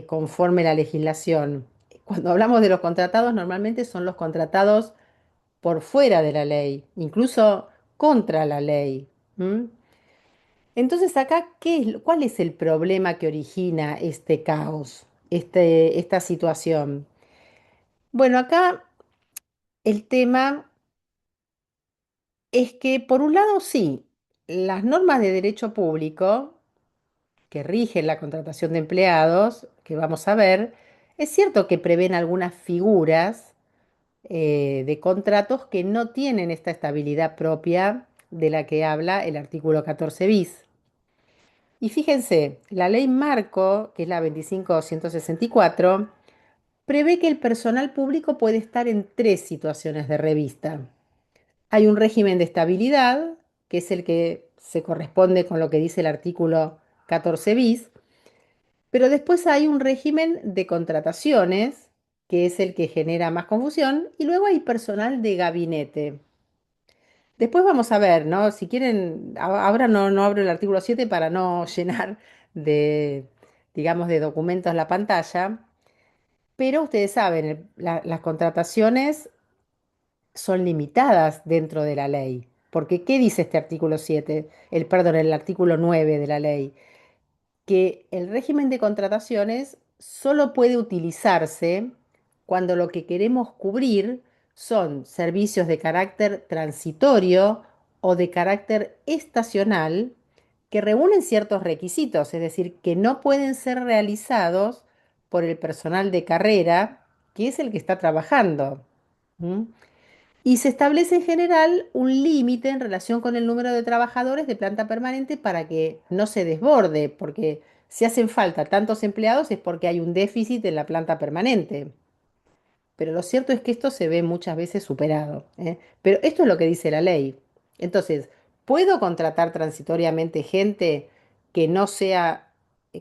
conforme la legislación. Cuando hablamos de los contratados, normalmente son los contratados por fuera de la ley, incluso contra la ley. ¿M? Entonces acá, ¿cuál es el problema que origina este caos, esta situación? Bueno, acá el tema es que, por un lado, sí, las normas de derecho público que rigen la contratación de empleados, que vamos a ver, es cierto que prevén algunas figuras de contratos que no tienen esta estabilidad propia de la que habla el artículo 14 bis. Y fíjense, la ley marco, que es la 25.164, prevé que el personal público puede estar en tres situaciones de revista. Hay un régimen de estabilidad, que es el que se corresponde con lo que dice el artículo 14 bis, pero después hay un régimen de contrataciones, que es el que genera más confusión, y luego hay personal de gabinete. Después vamos a ver, ¿no? Si quieren, ahora no abro el artículo 7 para no llenar de, digamos, de documentos la pantalla, pero ustedes saben, las contrataciones son limitadas dentro de la ley. Porque, ¿qué dice este artículo 7? Perdón, el artículo 9 de la ley, que el régimen de contrataciones solo puede utilizarse cuando lo que queremos cubrir son servicios de carácter transitorio o de carácter estacional que reúnen ciertos requisitos, es decir, que no pueden ser realizados por el personal de carrera, que es el que está trabajando. ¿M? Y se establece en general un límite en relación con el número de trabajadores de planta permanente para que no se desborde, porque si hacen falta tantos empleados es porque hay un déficit en la planta permanente. Pero lo cierto es que esto se ve muchas veces superado, ¿eh? Pero esto es lo que dice la ley. Entonces, ¿puedo contratar transitoriamente gente que no sea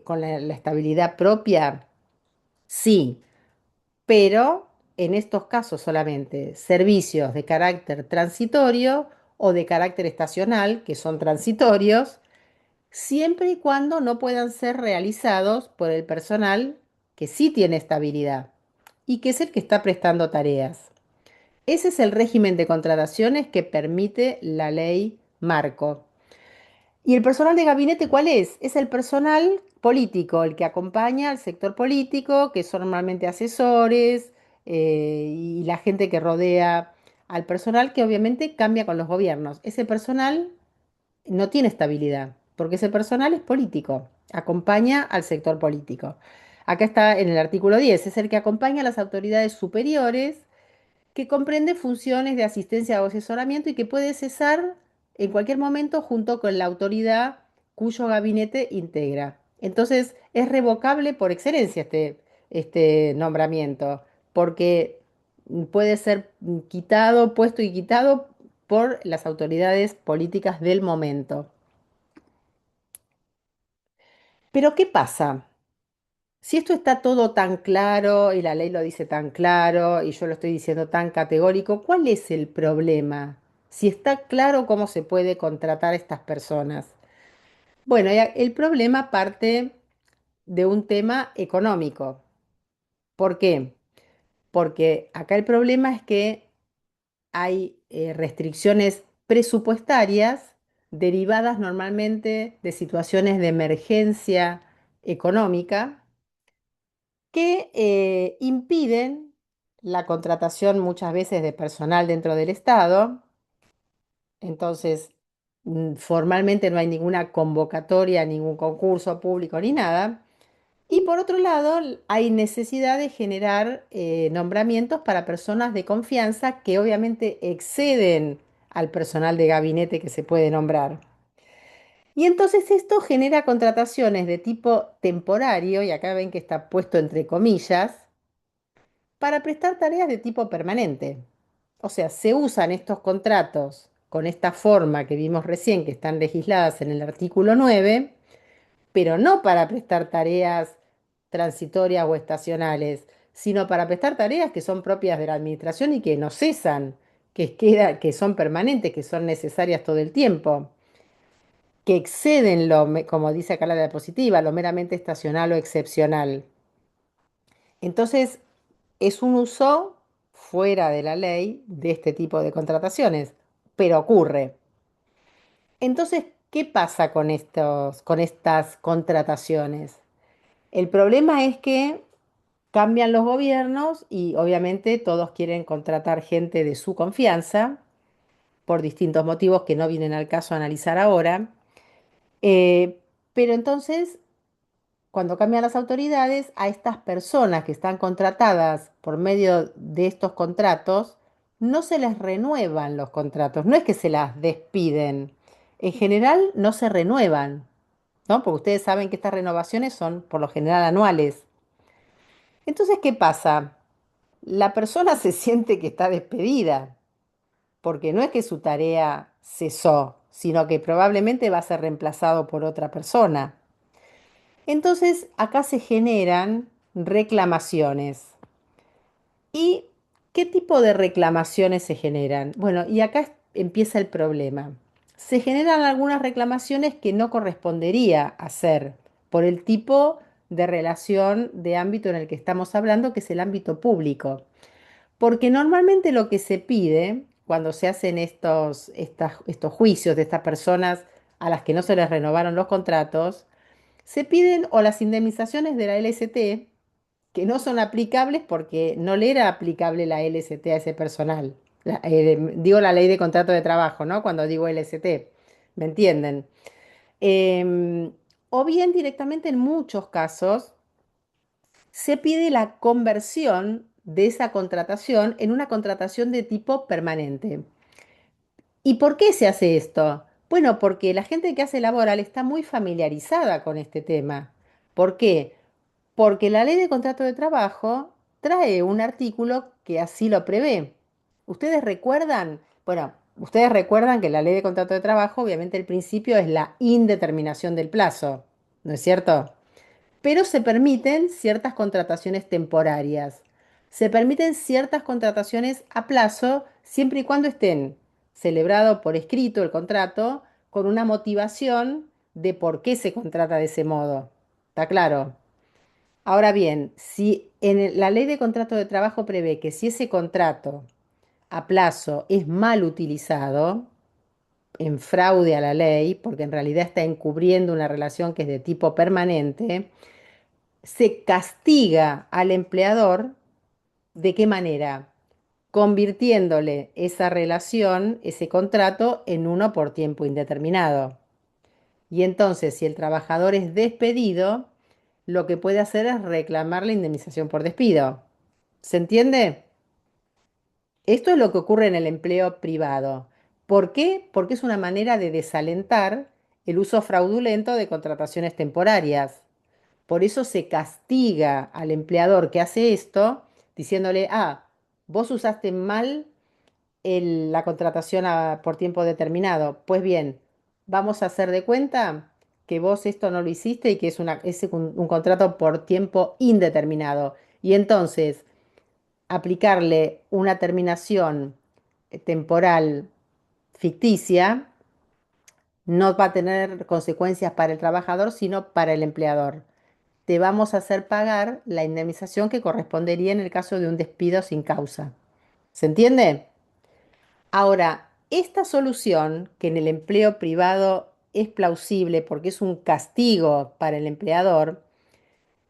con la estabilidad propia? Sí, pero en estos casos solamente servicios de carácter transitorio o de carácter estacional, que son transitorios, siempre y cuando no puedan ser realizados por el personal que sí tiene estabilidad y que es el que está prestando tareas. Ese es el régimen de contrataciones que permite la ley Marco. ¿Y el personal de gabinete cuál es? Es el personal político, el que acompaña al sector político, que son normalmente asesores, y la gente que rodea al personal, que obviamente cambia con los gobiernos. Ese personal no tiene estabilidad, porque ese personal es político, acompaña al sector político. Acá está en el artículo 10, es el que acompaña a las autoridades superiores, que comprende funciones de asistencia o asesoramiento y que puede cesar en cualquier momento junto con la autoridad cuyo gabinete integra. Entonces, es revocable por excelencia este nombramiento, porque puede ser quitado, puesto y quitado por las autoridades políticas del momento. Pero ¿qué pasa? Si esto está todo tan claro y la ley lo dice tan claro y yo lo estoy diciendo tan categórico, ¿cuál es el problema? Si está claro cómo se puede contratar a estas personas. Bueno, el problema parte de un tema económico. ¿Por qué? Porque acá el problema es que hay restricciones presupuestarias derivadas normalmente de situaciones de emergencia económica que impiden la contratación muchas veces de personal dentro del Estado. Entonces, formalmente no hay ninguna convocatoria, ningún concurso público ni nada. Y por otro lado, hay necesidad de generar nombramientos para personas de confianza que obviamente exceden al personal de gabinete que se puede nombrar. Y entonces esto genera contrataciones de tipo temporario, y acá ven que está puesto entre comillas, para prestar tareas de tipo permanente. O sea, se usan estos contratos con esta forma que vimos recién, que están legisladas en el artículo 9, pero no para prestar tareas transitorias o estacionales, sino para prestar tareas que son propias de la administración y que no cesan, que son permanentes, que son necesarias todo el tiempo, que exceden como dice acá la diapositiva, lo meramente estacional o excepcional. Entonces, es un uso fuera de la ley de este tipo de contrataciones, pero ocurre. Entonces, ¿qué pasa con estas contrataciones? El problema es que cambian los gobiernos y obviamente todos quieren contratar gente de su confianza por distintos motivos que no vienen al caso a analizar ahora. Eh, pero entonces cuando cambian las autoridades, a estas personas que están contratadas por medio de estos contratos, no se les renuevan los contratos, no es que se las despiden. En general no se renuevan, ¿no? Porque ustedes saben que estas renovaciones son por lo general anuales. Entonces, ¿qué pasa? La persona se siente que está despedida, porque no es que su tarea cesó, sino que probablemente va a ser reemplazado por otra persona. Entonces, acá se generan reclamaciones. ¿Y qué tipo de reclamaciones se generan? Bueno, y acá empieza el problema. Se generan algunas reclamaciones que no correspondería hacer por el tipo de relación de ámbito en el que estamos hablando, que es el ámbito público. Porque normalmente lo que se pide cuando se hacen estos juicios de estas personas a las que no se les renovaron los contratos, se piden o las indemnizaciones de la LST, que no son aplicables porque no le era aplicable la LST a ese personal. Digo la ley de contrato de trabajo, ¿no? Cuando digo LST, ¿me entienden? Em, o bien directamente en muchos casos se pide la conversión de esa contratación en una contratación de tipo permanente. ¿Y por qué se hace esto? Bueno, porque la gente que hace laboral está muy familiarizada con este tema. ¿Por qué? Porque la ley de contrato de trabajo trae un artículo que así lo prevé. ¿Ustedes recuerdan? Bueno, ustedes recuerdan que la ley de contrato de trabajo, obviamente el principio es la indeterminación del plazo, ¿no es cierto? Pero se permiten ciertas contrataciones temporarias. Se permiten ciertas contrataciones a plazo siempre y cuando estén celebrado por escrito el contrato con una motivación de por qué se contrata de ese modo. ¿Está claro? Ahora bien, si la ley de contrato de trabajo prevé que si ese contrato a plazo es mal utilizado, en fraude a la ley, porque en realidad está encubriendo una relación que es de tipo permanente, se castiga al empleador ¿De qué manera? Convirtiéndole esa relación, ese contrato, en uno por tiempo indeterminado. Y entonces, si el trabajador es despedido, lo que puede hacer es reclamar la indemnización por despido. ¿Se entiende? Esto es lo que ocurre en el empleo privado. ¿Por qué? Porque es una manera de desalentar el uso fraudulento de contrataciones temporarias. Por eso se castiga al empleador que hace esto, diciéndole, vos usaste mal la contratación por tiempo determinado. Pues bien, vamos a hacer de cuenta que vos esto no lo hiciste y que es un contrato por tiempo indeterminado. Y entonces, aplicarle una terminación temporal ficticia no va a tener consecuencias para el trabajador, sino para el empleador. Te vamos a hacer pagar la indemnización que correspondería en el caso de un despido sin causa. ¿Se entiende? Ahora, esta solución, que en el empleo privado es plausible porque es un castigo para el empleador,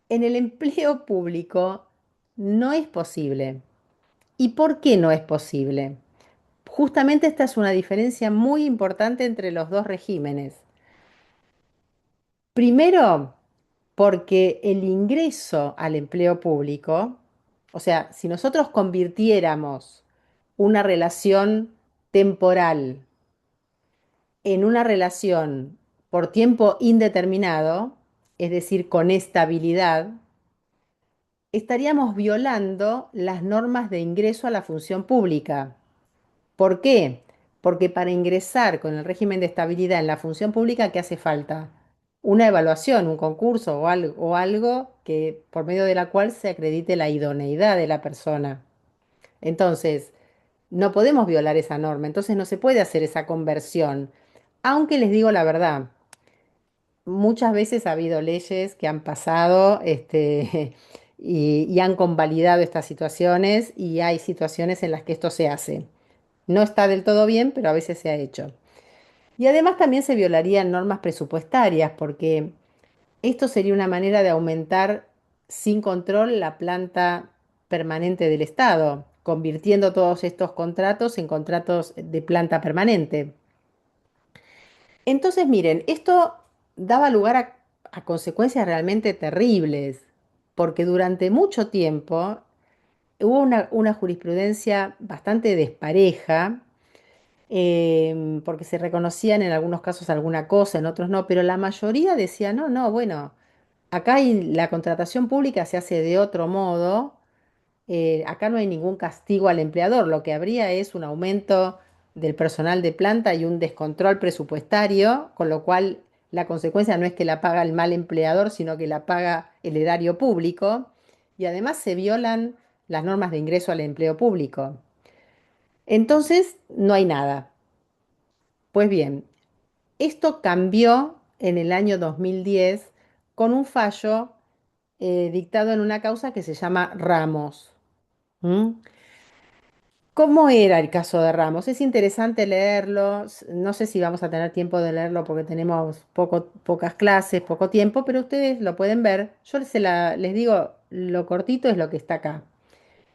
en el empleo público no es posible. ¿Y por qué no es posible? Justamente esta es una diferencia muy importante entre los dos regímenes. Primero, porque el ingreso al empleo público, o sea, si nosotros convirtiéramos una relación temporal en una relación por tiempo indeterminado, es decir, con estabilidad, estaríamos violando las normas de ingreso a la función pública. ¿Por qué? Porque para ingresar con el régimen de estabilidad en la función pública, ¿qué hace falta? Una evaluación, un concurso o algo que, por medio de la cual se acredite la idoneidad de la persona. Entonces, no podemos violar esa norma, entonces no se puede hacer esa conversión. Aunque les digo la verdad, muchas veces ha habido leyes que han pasado, y han convalidado estas situaciones y hay situaciones en las que esto se hace. No está del todo bien, pero a veces se ha hecho. Y además también se violarían normas presupuestarias, porque esto sería una manera de aumentar sin control la planta permanente del Estado, convirtiendo todos estos contratos en contratos de planta permanente. Entonces, miren, esto daba lugar a consecuencias realmente terribles, porque durante mucho tiempo hubo una jurisprudencia bastante despareja, porque se reconocían en algunos casos alguna cosa, en otros no, pero la mayoría decía, no, no, bueno, acá la contratación pública se hace de otro modo, acá no hay ningún castigo al empleador, lo que habría es un aumento del personal de planta y un descontrol presupuestario, con lo cual la consecuencia no es que la paga el mal empleador, sino que la paga el erario público, y además se violan las normas de ingreso al empleo público. Entonces, no hay nada. Pues bien, esto cambió en el año 2010 con un fallo dictado en una causa que se llama Ramos. ¿Mm? ¿Cómo era el caso de Ramos? Es interesante leerlo. No sé si vamos a tener tiempo de leerlo porque tenemos pocas clases, poco tiempo, pero ustedes lo pueden ver. Yo les digo, lo cortito es lo que está acá.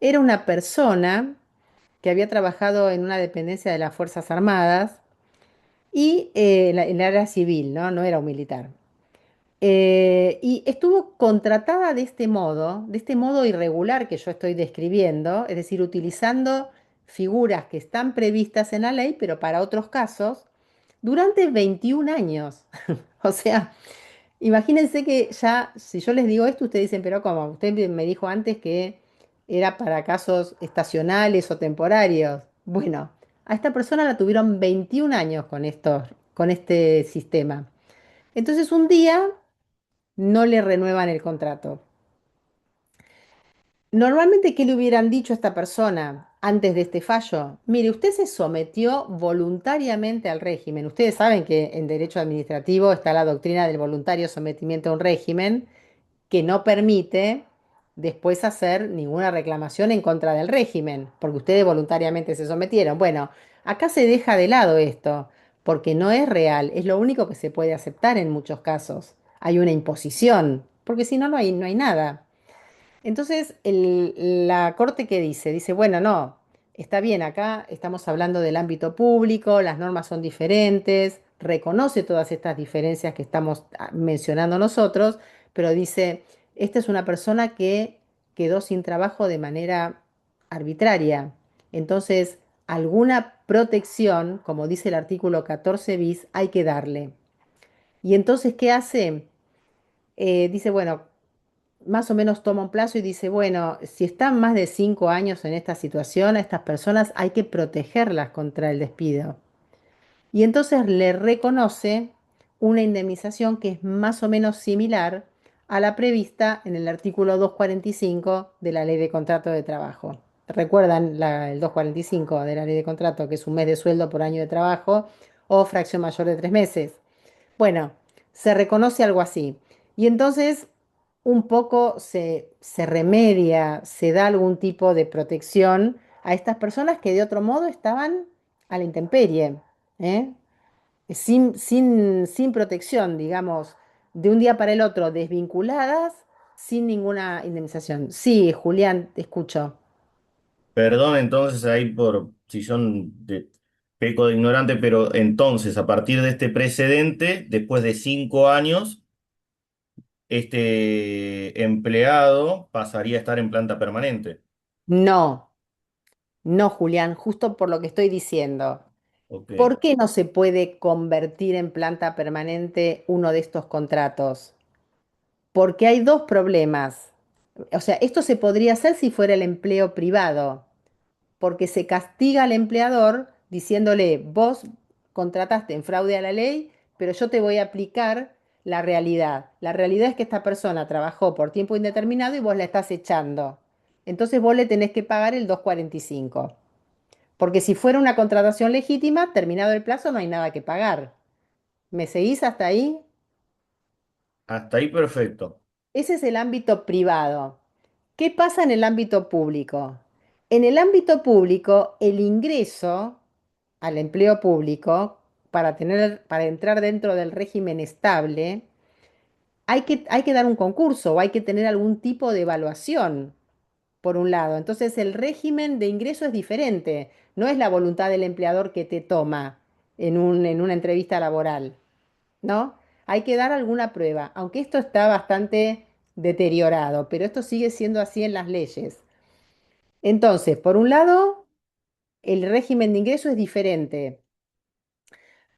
Era una persona que había trabajado en una dependencia de las Fuerzas Armadas y en el área civil, ¿no? No era un militar. Y estuvo contratada de este modo irregular que yo estoy describiendo, es decir, utilizando figuras que están previstas en la ley, pero para otros casos, durante 21 años. O sea, imagínense que ya, si yo les digo esto, ustedes dicen, pero ¿cómo? Usted me dijo antes que era para casos estacionales o temporarios. Bueno, a esta persona la tuvieron 21 años con este sistema. Entonces un día no le renuevan el contrato. Normalmente, ¿qué le hubieran dicho a esta persona antes de este fallo? Mire, usted se sometió voluntariamente al régimen. Ustedes saben que en derecho administrativo está la doctrina del voluntario sometimiento a un régimen que no permite después hacer ninguna reclamación en contra del régimen, porque ustedes voluntariamente se sometieron. Bueno, acá se deja de lado esto, porque no es real, es lo único que se puede aceptar en muchos casos. Hay una imposición, porque si no, no hay nada. Entonces, la Corte, ¿qué dice? Dice, bueno, no, está bien, acá estamos hablando del ámbito público, las normas son diferentes, reconoce todas estas diferencias que estamos mencionando nosotros, pero dice, esta es una persona que quedó sin trabajo de manera arbitraria. Entonces, alguna protección, como dice el artículo 14 bis, hay que darle. Y entonces, ¿qué hace? Dice, bueno, más o menos toma un plazo y dice, bueno, si están más de 5 años en esta situación, a estas personas hay que protegerlas contra el despido. Y entonces le reconoce una indemnización que es más o menos similar a la prevista en el artículo 245 de la Ley de Contrato de Trabajo. ¿Recuerdan el 245 de la Ley de Contrato, que es un mes de sueldo por año de trabajo o fracción mayor de 3 meses? Bueno, se reconoce algo así. Y entonces un poco se remedia, se da algún tipo de protección a estas personas que de otro modo estaban a la intemperie, ¿eh? Sin protección, digamos, de un día para el otro, desvinculadas, sin ninguna indemnización. Sí, Julián, te escucho. Perdón entonces ahí por si peco de ignorante, pero entonces a partir de este precedente, después de 5 años, este empleado pasaría a estar en planta permanente. No, no, Julián, justo por lo que estoy diciendo. Ok. ¿Por qué no se puede convertir en planta permanente uno de estos contratos? Porque hay dos problemas. O sea, esto se podría hacer si fuera el empleo privado, porque se castiga al empleador diciéndole, vos contrataste en fraude a la ley, pero yo te voy a aplicar la realidad. La realidad es que esta persona trabajó por tiempo indeterminado y vos la estás echando. Entonces vos le tenés que pagar el 245. Porque si fuera una contratación legítima, terminado el plazo, no hay nada que pagar. ¿Me seguís hasta ahí? Hasta ahí perfecto. Ese es el ámbito privado. ¿Qué pasa en el ámbito público? En el ámbito público, el ingreso al empleo público para entrar dentro del régimen estable, hay que dar un concurso o hay que tener algún tipo de evaluación, por un lado. Entonces, el régimen de ingreso es diferente. No es la voluntad del empleador que te toma en una entrevista laboral. ¿No? Hay que dar alguna prueba, aunque esto está bastante deteriorado, pero esto sigue siendo así en las leyes. Entonces, por un lado, el régimen de ingreso es diferente.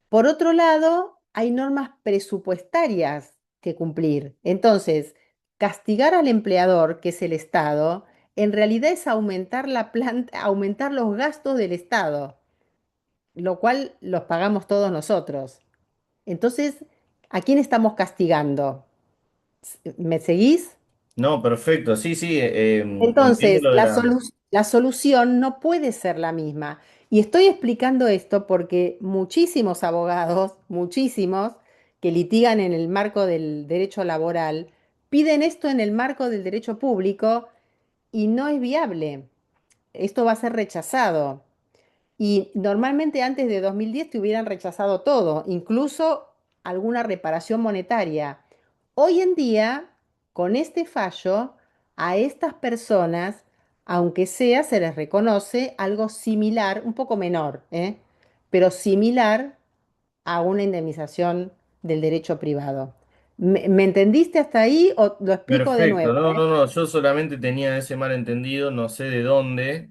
Por otro lado, hay normas presupuestarias que cumplir. Entonces, castigar al empleador, que es el Estado, en realidad es aumentar aumentar los gastos del Estado, lo cual los pagamos todos nosotros. Entonces, ¿a quién estamos castigando? ¿Me seguís? No, perfecto. Sí, sí, entiendo Entonces, lo de la... la solución no puede ser la misma. Y estoy explicando esto porque muchísimos abogados, muchísimos, que litigan en el marco del derecho laboral, piden esto en el marco del derecho público y no es viable. Esto va a ser rechazado. Y normalmente antes de 2010 te hubieran rechazado todo, incluso alguna reparación monetaria. Hoy en día, con este fallo, a estas personas, aunque sea, se les reconoce algo similar, un poco menor, ¿eh? Pero similar a una indemnización del derecho privado. ¿Me entendiste hasta ahí o lo explico de Perfecto. nuevo? No, no, no, yo solamente tenía ese malentendido, no sé de dónde,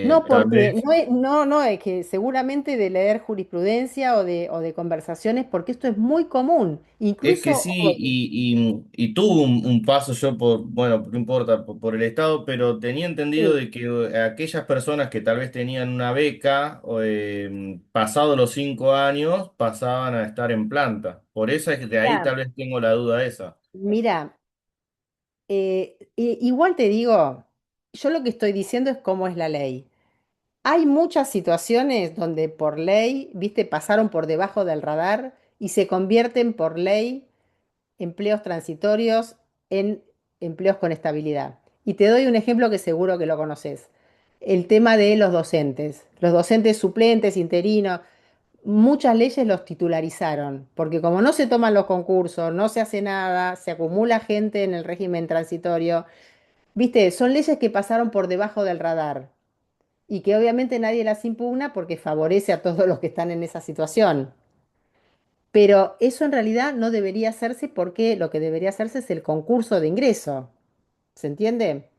No, tal porque vez. no, es que seguramente de leer jurisprudencia o de conversaciones, porque esto es muy común. Es que Incluso sí, hoy. y tuve un paso yo por, bueno, no importa, por el Estado, pero tenía entendido Sí, de que aquellas personas que tal vez tenían una beca, pasado los 5 años, pasaban a estar en planta. Por eso es que de ahí tal mira, vez tengo la duda esa. mira, igual te digo, yo lo que estoy diciendo es cómo es la ley. Hay muchas situaciones donde por ley, viste, pasaron por debajo del radar y se convierten por ley empleos transitorios en empleos con estabilidad. Y te doy un ejemplo que seguro que lo conoces. El tema de los docentes suplentes, interinos, muchas leyes los titularizaron, porque como no se toman los concursos, no se hace nada, se acumula gente en el régimen transitorio, Viste, son leyes que pasaron por debajo del radar y que obviamente nadie las impugna porque favorece a todos los que están en esa situación. Pero eso en realidad no debería hacerse porque lo que debería hacerse es el concurso de ingreso. ¿Se entiende?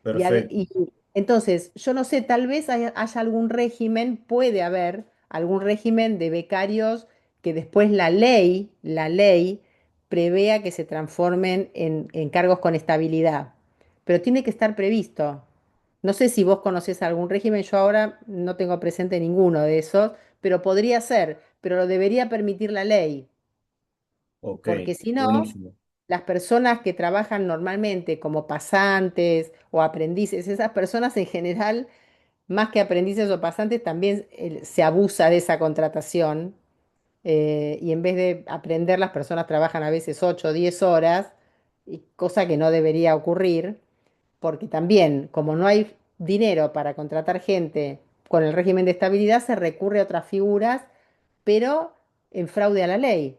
Perfecto. Y entonces, yo no sé, tal vez haya algún régimen, puede haber algún régimen de becarios que después la ley prevea que se transformen en cargos con estabilidad. Pero tiene que estar previsto. No sé si vos conocés algún régimen, yo ahora no tengo presente ninguno de esos, pero podría ser, pero lo debería permitir la ley. Ok, Porque si no, buenísimo. las personas que trabajan normalmente como pasantes o aprendices, esas personas en general, más que aprendices o pasantes, también se abusa de esa contratación. Y en vez de aprender, las personas trabajan a veces 8 o 10 horas, y cosa que no debería ocurrir, porque también, como no hay dinero para contratar gente con el régimen de estabilidad, se recurre a otras figuras, pero en fraude a la ley.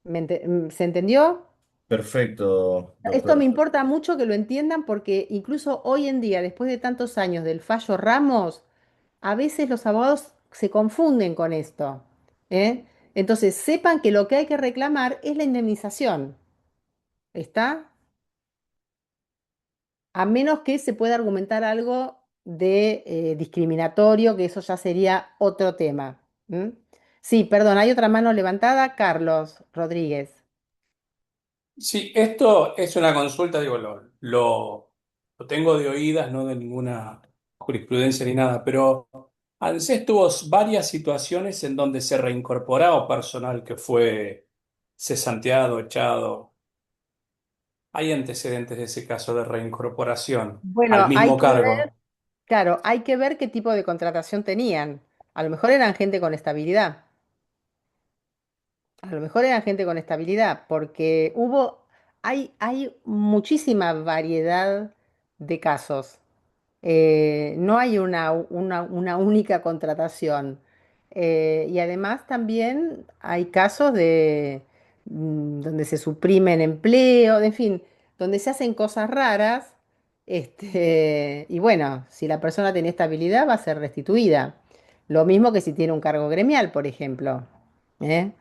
¿Se entendió? Perfecto, Esto me doctora. importa mucho que lo entiendan porque incluso hoy en día, después de tantos años del fallo Ramos, a veces los abogados se confunden con esto. ¿Eh? Entonces, sepan que lo que hay que reclamar es la indemnización. ¿Está? A menos que se pueda argumentar algo de discriminatorio, que eso ya sería otro tema. ¿M? Sí, perdón, hay otra mano levantada, Carlos Rodríguez. Sí, esto es una consulta, digo, lo tengo de oídas, no de ninguna jurisprudencia ni nada, pero ANSES tuvo varias situaciones en donde se reincorporaba personal que fue cesanteado, echado. Hay antecedentes de ese caso de reincorporación al Bueno, hay mismo que ver, cargo. claro, hay que ver qué tipo de contratación tenían. A lo mejor eran gente con estabilidad. A lo mejor eran gente con estabilidad, porque hay muchísima variedad de casos. No hay una única contratación. Y además también hay casos donde se suprimen empleo, en fin, donde se hacen cosas raras. Y bueno, si la persona tiene estabilidad va a ser restituida. Lo mismo que si tiene un cargo gremial, por ejemplo. ¿Eh?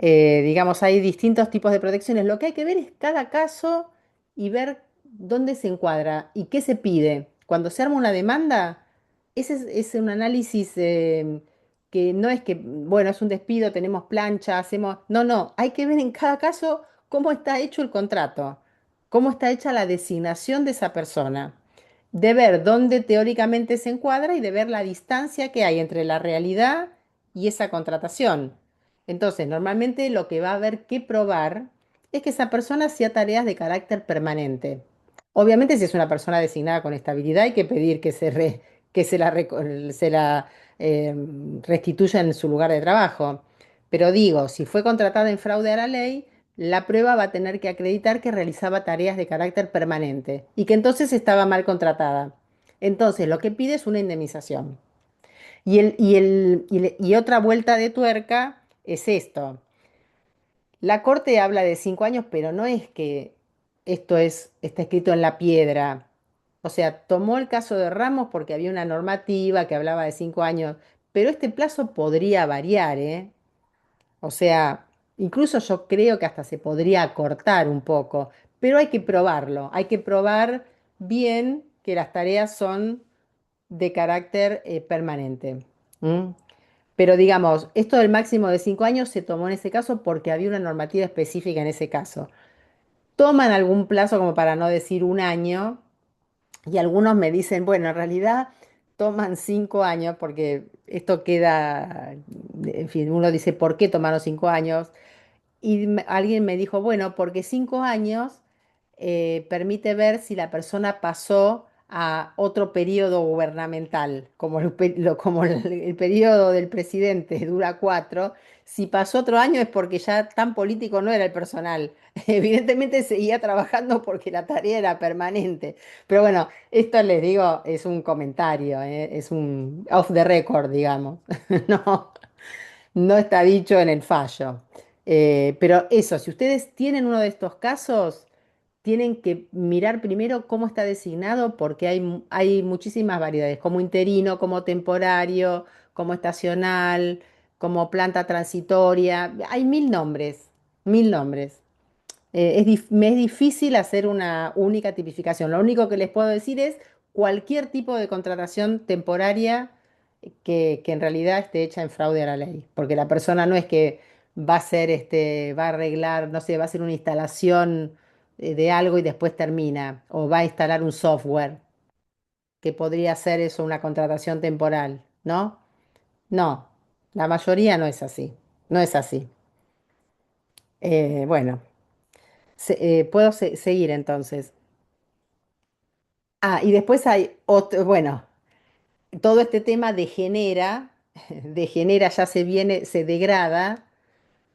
Digamos, hay distintos tipos de protecciones. Lo que hay que ver es cada caso y ver dónde se encuadra y qué se pide. Cuando se arma una demanda, ese es un análisis que no es que, bueno, es un despido, tenemos plancha, hacemos... No, no, hay que ver en cada caso cómo está hecho el contrato, cómo está hecha la designación de esa persona, de ver dónde teóricamente se encuadra y de ver la distancia que hay entre la realidad y esa contratación. Entonces, normalmente lo que va a haber que probar es que esa persona hacía tareas de carácter permanente. Obviamente, si es una persona designada con estabilidad, hay que pedir que se la restituya en su lugar de trabajo. Pero digo, si fue contratada en fraude a la ley, la prueba va a tener que acreditar que realizaba tareas de carácter permanente y que entonces estaba mal contratada. Entonces, lo que pide es una indemnización. Y otra vuelta de tuerca es esto. La Corte habla de 5 años, pero no es que está escrito en la piedra. O sea, tomó el caso de Ramos porque había una normativa que hablaba de 5 años, pero este plazo podría variar, ¿eh? O sea, incluso yo creo que hasta se podría acortar un poco, pero hay que probarlo. Hay que probar bien que las tareas son de carácter permanente. ¿M? Pero digamos, esto del máximo de 5 años se tomó en ese caso porque había una normativa específica en ese caso. Toman algún plazo como para no decir un año y algunos me dicen, bueno, en realidad toman 5 años porque esto queda, en fin, uno dice, ¿por qué tomaron 5 años? Y alguien me dijo, bueno, porque 5 años permite ver si la persona pasó a otro periodo gubernamental, como el periodo del presidente dura 4. Si pasó otro año es porque ya tan político no era el personal. Evidentemente seguía trabajando porque la tarea era permanente. Pero bueno, esto les digo, es un comentario, es un off the record, digamos. No. No está dicho en el fallo. Pero eso, si ustedes tienen uno de estos casos, tienen que mirar primero cómo está designado porque hay muchísimas variedades, como interino, como temporario, como estacional, como planta transitoria. Hay mil nombres, mil nombres. Me es difícil hacer una única tipificación. Lo único que les puedo decir es cualquier tipo de contratación temporaria que en realidad esté hecha en fraude a la ley. Porque la persona no es que va a hacer, va a arreglar, no sé, va a hacer una instalación de algo y después termina. O va a instalar un software, que podría ser eso una contratación temporal, ¿no? No, la mayoría no es así. No es así. Bueno, puedo seguir entonces. Ah, y después hay otro, bueno, todo este tema degenera, degenera, ya se viene, se degrada,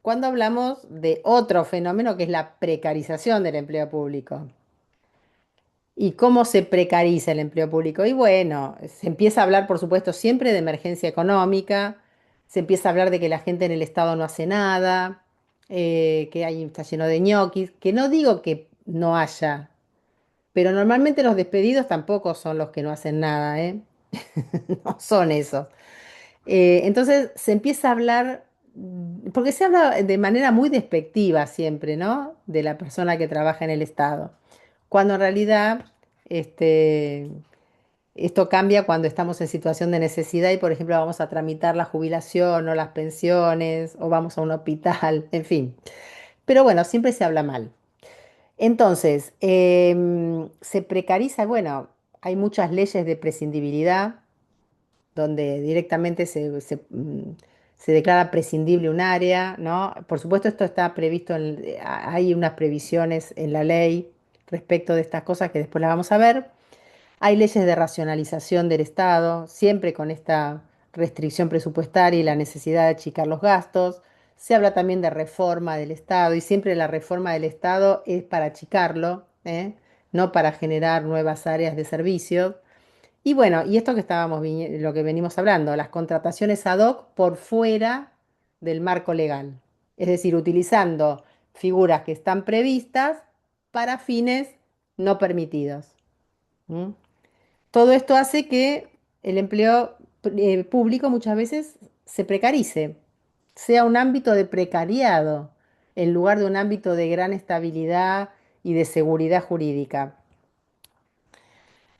cuando hablamos de otro fenómeno que es la precarización del empleo público. ¿Y cómo se precariza el empleo público? Y bueno, se empieza a hablar, por supuesto, siempre de emergencia económica, se empieza a hablar de que la gente en el Estado no hace nada, que ahí está lleno de ñoquis, que no digo que no haya, pero normalmente los despedidos tampoco son los que no hacen nada, ¿eh? No son esos. Entonces se empieza a hablar, porque se habla de manera muy despectiva siempre, ¿no? De la persona que trabaja en el Estado. Cuando en realidad este, esto cambia cuando estamos en situación de necesidad y, por ejemplo, vamos a tramitar la jubilación o las pensiones o vamos a un hospital, en fin. Pero bueno, siempre se habla mal. Entonces, se precariza, bueno, hay muchas leyes de prescindibilidad donde directamente se declara prescindible un área, ¿no? Por supuesto, esto está previsto, hay unas previsiones en la ley respecto de estas cosas que después las vamos a ver. Hay leyes de racionalización del Estado, siempre con esta restricción presupuestaria y la necesidad de achicar los gastos. Se habla también de reforma del Estado y siempre la reforma del Estado es para achicarlo, ¿eh? No para generar nuevas áreas de servicios. Y bueno, y esto que lo que venimos hablando, las contrataciones ad hoc por fuera del marco legal. Es decir, utilizando figuras que están previstas para fines no permitidos. ¿Mm? Todo esto hace que el empleo público muchas veces se precarice, sea un ámbito de precariado en lugar de un ámbito de gran estabilidad y de seguridad jurídica.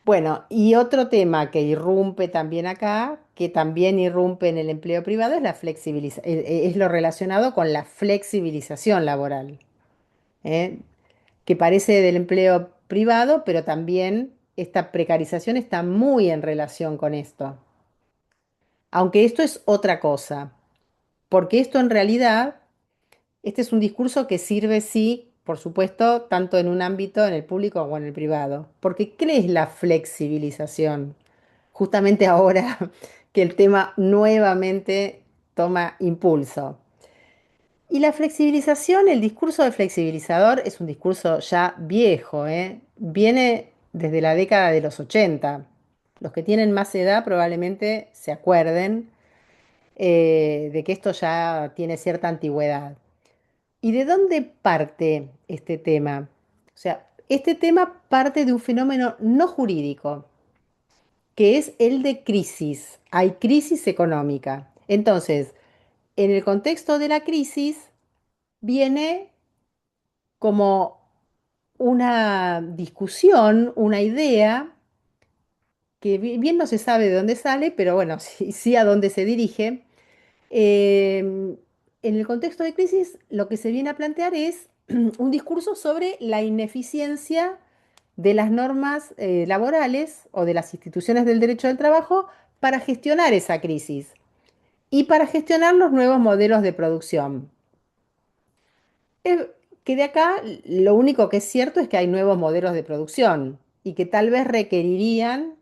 Bueno, y otro tema que irrumpe también acá, que también irrumpe en el empleo privado, es es lo relacionado con la flexibilización laboral, ¿eh? Que parece del empleo privado, pero también esta precarización está muy en relación con esto. Aunque esto es otra cosa, porque esto en realidad, este es un discurso que sirve, sí, por supuesto, tanto en un ámbito, en el público o en el privado. Porque ¿qué es la flexibilización? Justamente ahora que el tema nuevamente toma impulso. Y la flexibilización, el discurso de flexibilizador es un discurso ya viejo, ¿eh? Viene desde la década de los 80. Los que tienen más edad probablemente se acuerden de que esto ya tiene cierta antigüedad. ¿Y de dónde parte este tema? O sea, este tema parte de un fenómeno no jurídico, que es el de crisis. Hay crisis económica. Entonces, en el contexto de la crisis, viene como una discusión, una idea, que bien no se sabe de dónde sale, pero bueno, sí, sí a dónde se dirige. En el contexto de crisis, lo que se viene a plantear es un discurso sobre la ineficiencia de las normas laborales o de las instituciones del derecho del trabajo para gestionar esa crisis y para gestionar los nuevos modelos de producción. Eh, que de acá lo único que es cierto es que hay nuevos modelos de producción y que tal vez requerirían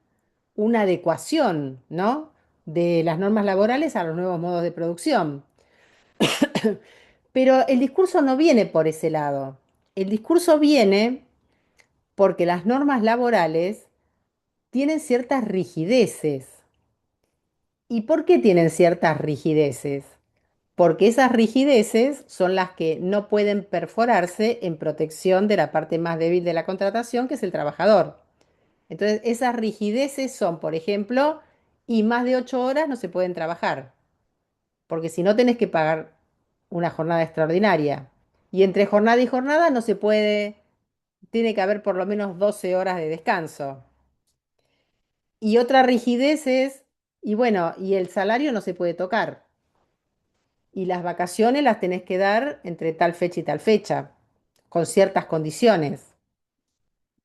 una adecuación, ¿no? De las normas laborales a los nuevos modos de producción. Pero el discurso no viene por ese lado. El discurso viene porque las normas laborales tienen ciertas rigideces. ¿Y por qué tienen ciertas rigideces? porque esas rigideces son las que no pueden perforarse en protección de la parte más débil de la contratación, que es el trabajador. Entonces, esas rigideces son, por ejemplo, y más de 8 horas no se pueden trabajar, porque si no tenés que pagar una jornada extraordinaria. Y entre jornada y jornada no se puede, tiene que haber por lo menos 12 horas de descanso. Y otra rigidez es, y bueno, y el salario no se puede tocar. Y las vacaciones las tenés que dar entre tal fecha y tal fecha, con ciertas condiciones.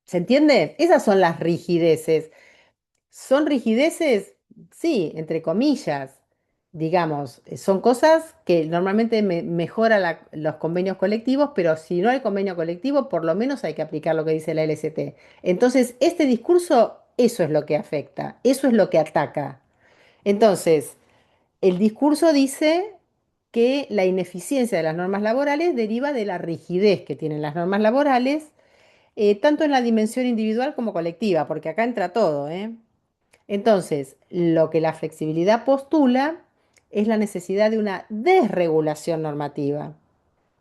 ¿Se entiende? Esas son las rigideces. ¿Son rigideces? Sí, entre comillas, digamos, son cosas que normalmente mejora los convenios colectivos, pero si no hay convenio colectivo, por lo menos hay que aplicar lo que dice la LST. Entonces, este discurso, eso es lo que afecta, eso es lo que ataca. Entonces, el discurso dice que la ineficiencia de las normas laborales deriva de la rigidez que tienen las normas laborales, tanto en la dimensión individual como colectiva, porque acá entra todo, ¿eh? Entonces, lo que la flexibilidad postula es la necesidad de una desregulación normativa,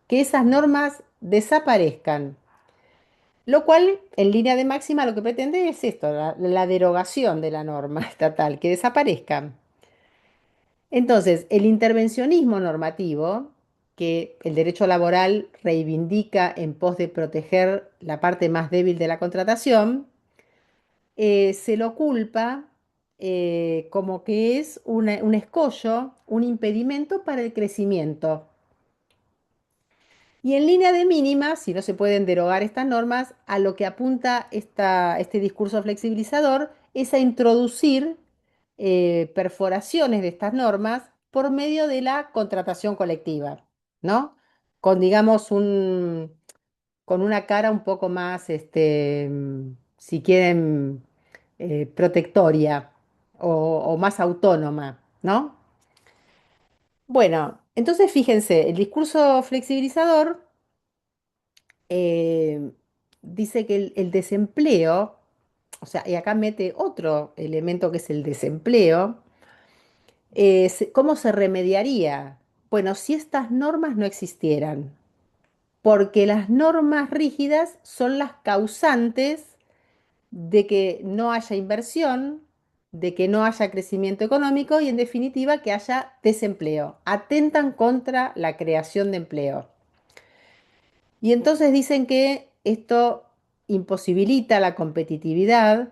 que esas normas desaparezcan, lo cual, en línea de máxima, lo que pretende es esto, la derogación de la norma estatal, que desaparezca. Entonces, el intervencionismo normativo, que el derecho laboral reivindica en pos de proteger la parte más débil de la contratación, se lo culpa como que es un escollo, un impedimento para el crecimiento. Y en línea de mínima, si no se pueden derogar estas normas, a lo que apunta este discurso flexibilizador es a introducir perforaciones de estas normas por medio de la contratación colectiva, ¿no? Con, digamos, con una cara un poco más, si quieren, protectoria o más autónoma, ¿no? Bueno, entonces fíjense, el discurso flexibilizador eh, dice que el desempleo, o sea, y acá mete otro elemento que es el desempleo, ¿cómo se remediaría? Bueno, si estas normas no existieran, porque las normas rígidas son las causantes de que no haya inversión, de que no haya crecimiento económico y en definitiva que haya desempleo. Atentan contra la creación de empleo. Y entonces dicen que esto imposibilita la competitividad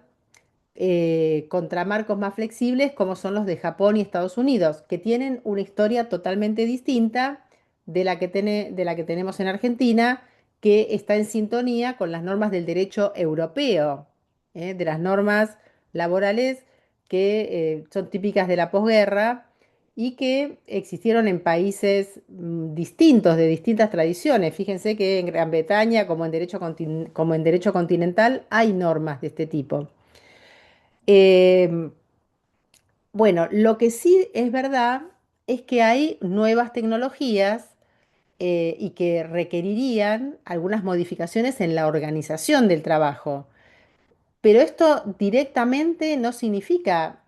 contra marcos más flexibles como son los de Japón y Estados Unidos, que tienen una historia totalmente distinta de la que tenemos en Argentina, que está en sintonía con las normas del derecho europeo, de las normas laborales que son típicas de la posguerra y que existieron en países distintos, de distintas tradiciones. Fíjense que en Gran Bretaña, como en derecho continental, hay normas de este tipo. Eh, bueno, lo que sí es verdad es que hay nuevas tecnologías y que requerirían algunas modificaciones en la organización del trabajo. Pero esto directamente no significa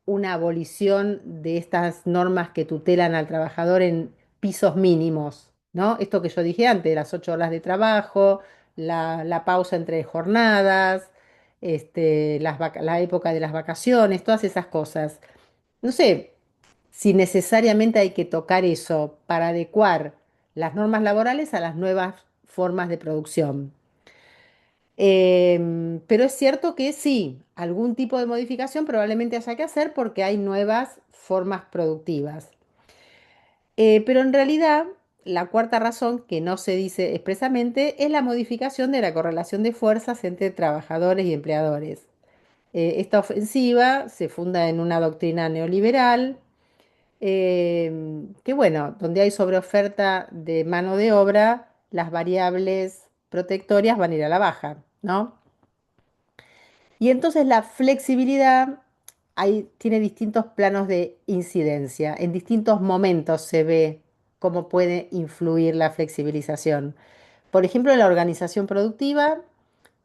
una abolición de estas normas que tutelan al trabajador en pisos mínimos, ¿no? Esto que yo dije antes, las 8 horas de trabajo, la pausa entre jornadas, la época de las vacaciones, todas esas cosas. No sé si necesariamente hay que tocar eso para adecuar las normas laborales a las nuevas formas de producción. Pero es cierto que sí, algún tipo de modificación probablemente haya que hacer porque hay nuevas formas productivas. Pero en realidad, la cuarta razón, que no se dice expresamente, es la modificación de la correlación de fuerzas entre trabajadores y empleadores. Esta ofensiva se funda en una doctrina neoliberal, que bueno, donde hay sobreoferta de mano de obra, las variables protectorias van a ir a la baja, ¿no? Y entonces la flexibilidad tiene distintos planos de incidencia. En distintos momentos se ve cómo puede influir la flexibilización. Por ejemplo, en la organización productiva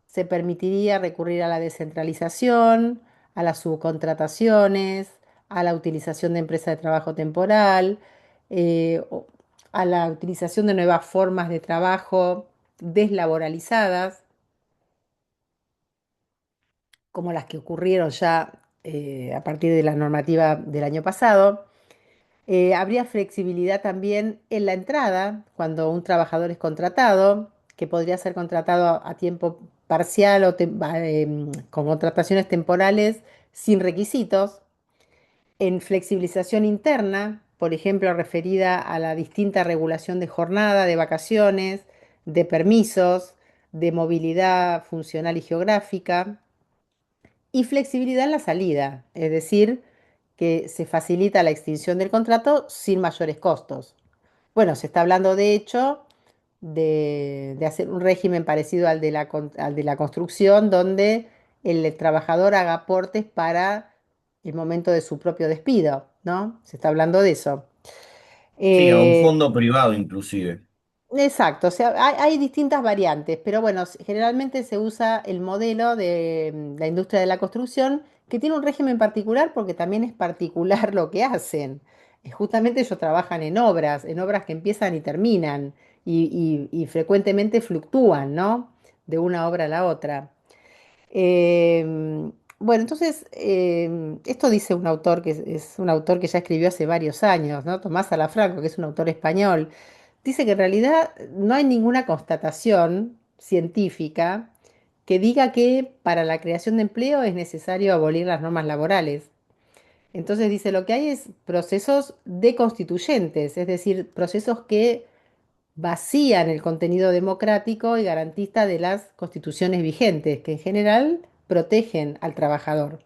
se permitiría recurrir a la descentralización, a las subcontrataciones, a la utilización de empresas de trabajo temporal. o a la utilización de nuevas formas de trabajo deslaboralizadas, como las que ocurrieron ya a partir de la normativa del año pasado. Habría flexibilidad también en la entrada, cuando un trabajador es contratado, que podría ser contratado a tiempo parcial o con contrataciones temporales sin requisitos. En flexibilización interna, por ejemplo, referida a la distinta regulación de jornada, de vacaciones, de permisos, de movilidad funcional y geográfica, y flexibilidad en la salida, es decir, que se facilita la extinción del contrato sin mayores costos. Bueno, se está hablando de hecho de hacer un régimen parecido al de la construcción, donde el trabajador haga aportes para el momento de su propio despido, ¿no? Se está hablando de eso. Sí, a un Eh, fondo privado inclusive. Exacto, o sea, hay distintas variantes, pero bueno, generalmente se usa el modelo de la industria de la construcción, que tiene un régimen particular porque también es particular lo que hacen. Justamente ellos trabajan en obras que empiezan y terminan, y frecuentemente fluctúan, ¿no? De una obra a la otra. Bueno, entonces, esto dice un autor que es un autor que ya escribió hace varios años, ¿no? Tomás Alafranco, que es un autor español. Dice que en realidad no hay ninguna constatación científica que diga que para la creación de empleo es necesario abolir las normas laborales. Entonces dice, lo que hay es procesos deconstituyentes, es decir, procesos que vacían el contenido democrático y garantista de las constituciones vigentes, que en general protegen al trabajador.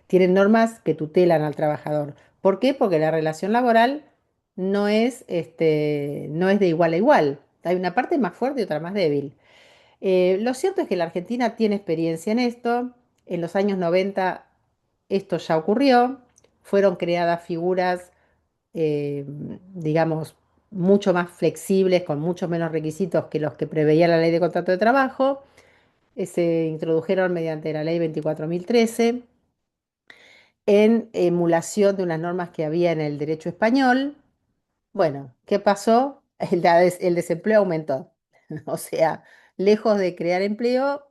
Tienen normas que tutelan al trabajador. ¿Por qué? Porque la relación laboral no es de igual a igual. Hay una parte más fuerte y otra más débil. Lo cierto es que la Argentina tiene experiencia en esto. En los años 90 esto ya ocurrió. Fueron creadas figuras, eh, digamos, mucho más flexibles, con muchos menos requisitos que los que preveía la ley de contrato de trabajo. Se introdujeron mediante la ley 24.013 en emulación de unas normas que había en el derecho español. Bueno, ¿qué pasó? El desempleo aumentó. O sea, lejos de crear empleo,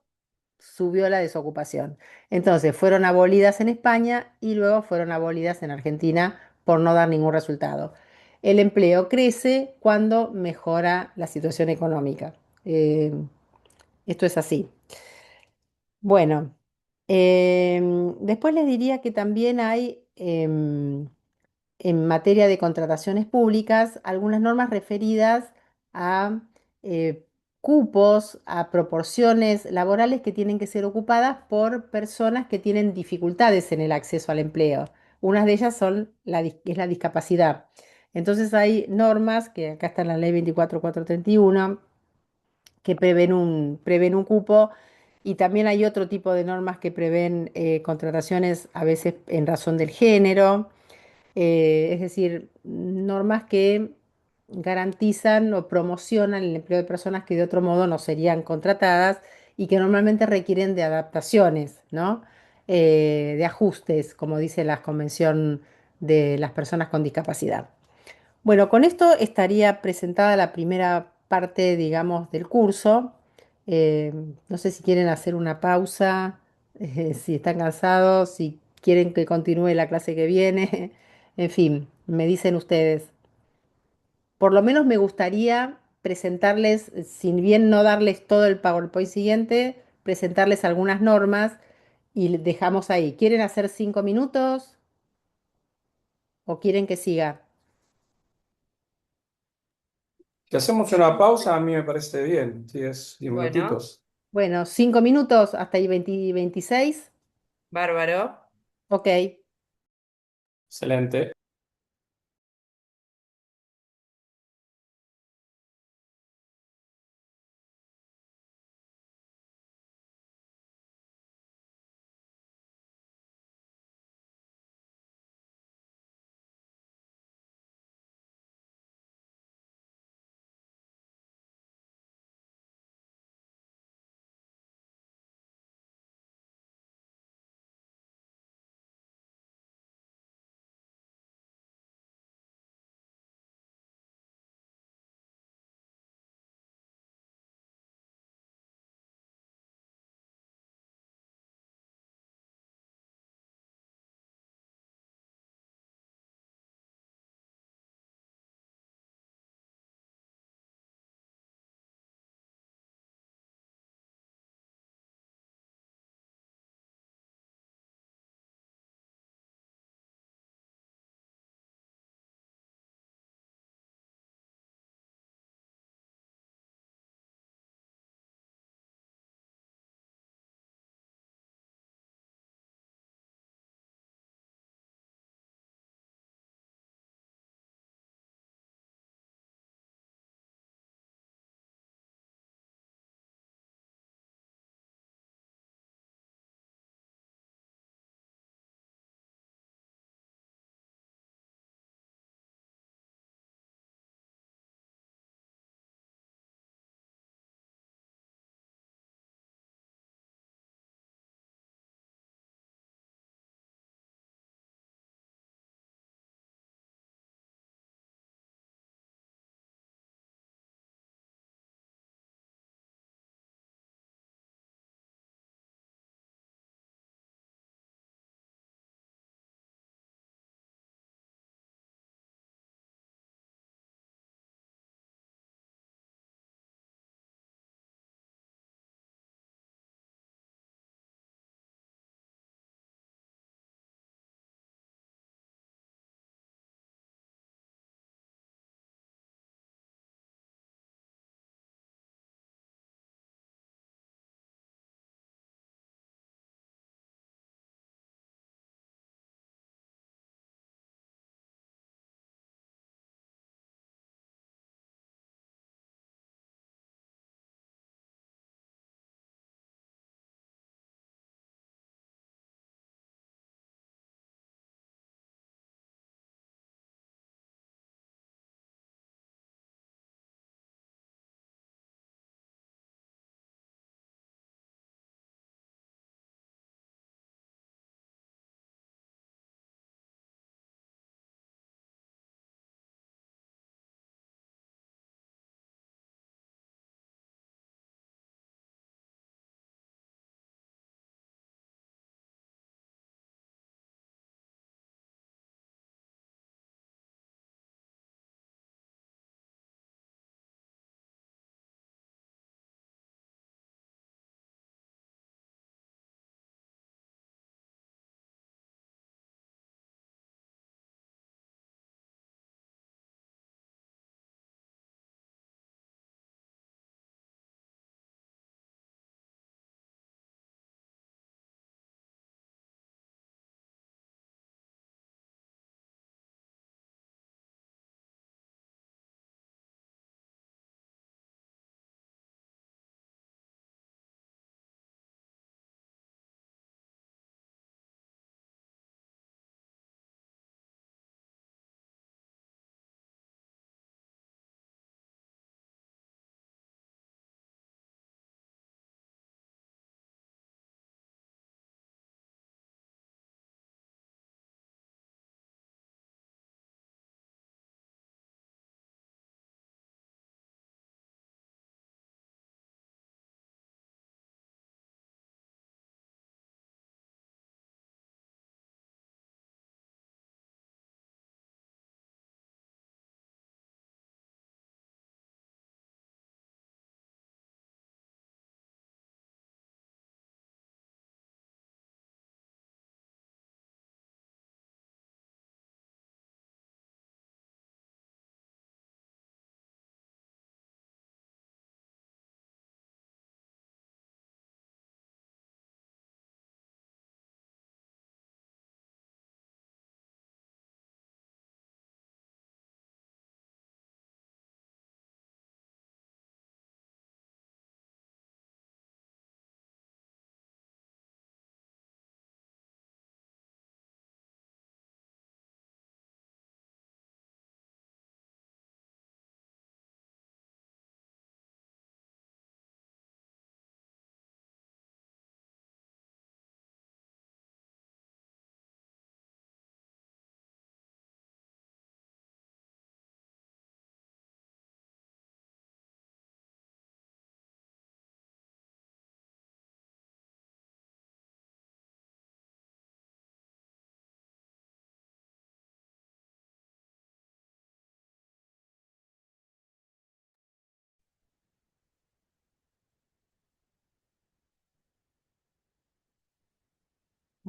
subió la desocupación. Entonces, fueron abolidas en España y luego fueron abolidas en Argentina por no dar ningún resultado. El empleo crece cuando mejora la situación económica. Eh, Esto es así. Bueno, después les diría que también hay, en materia de contrataciones públicas, algunas normas referidas a eh, cupos, a proporciones laborales que tienen que ser ocupadas por personas que tienen dificultades en el acceso al empleo. Unas de ellas es la discapacidad. Entonces hay normas, que acá está en la ley 24.431, que prevén un cupo, y también hay otro tipo de normas que prevén contrataciones a veces en razón del género, es decir, normas que garantizan o promocionan el empleo de personas que de otro modo no serían contratadas y que normalmente requieren de adaptaciones, ¿no? De ajustes, como dice la Convención de las Personas con Discapacidad. Bueno, con esto estaría presentada la primera parte, digamos, del curso. Eh, no sé si quieren hacer una pausa, si están cansados, si quieren que continúe la clase que viene. En fin, me dicen ustedes. Por lo menos me gustaría presentarles, sin bien no darles todo el PowerPoint siguiente, presentarles algunas normas y dejamos ahí. ¿Quieren hacer 5 minutos o quieren que siga? Si hacemos una pausa, a mí me parece bien, si es 10 Bueno, minutitos. Bueno, 5 minutos hasta ahí 20 26. bárbaro. Ok. Excelente.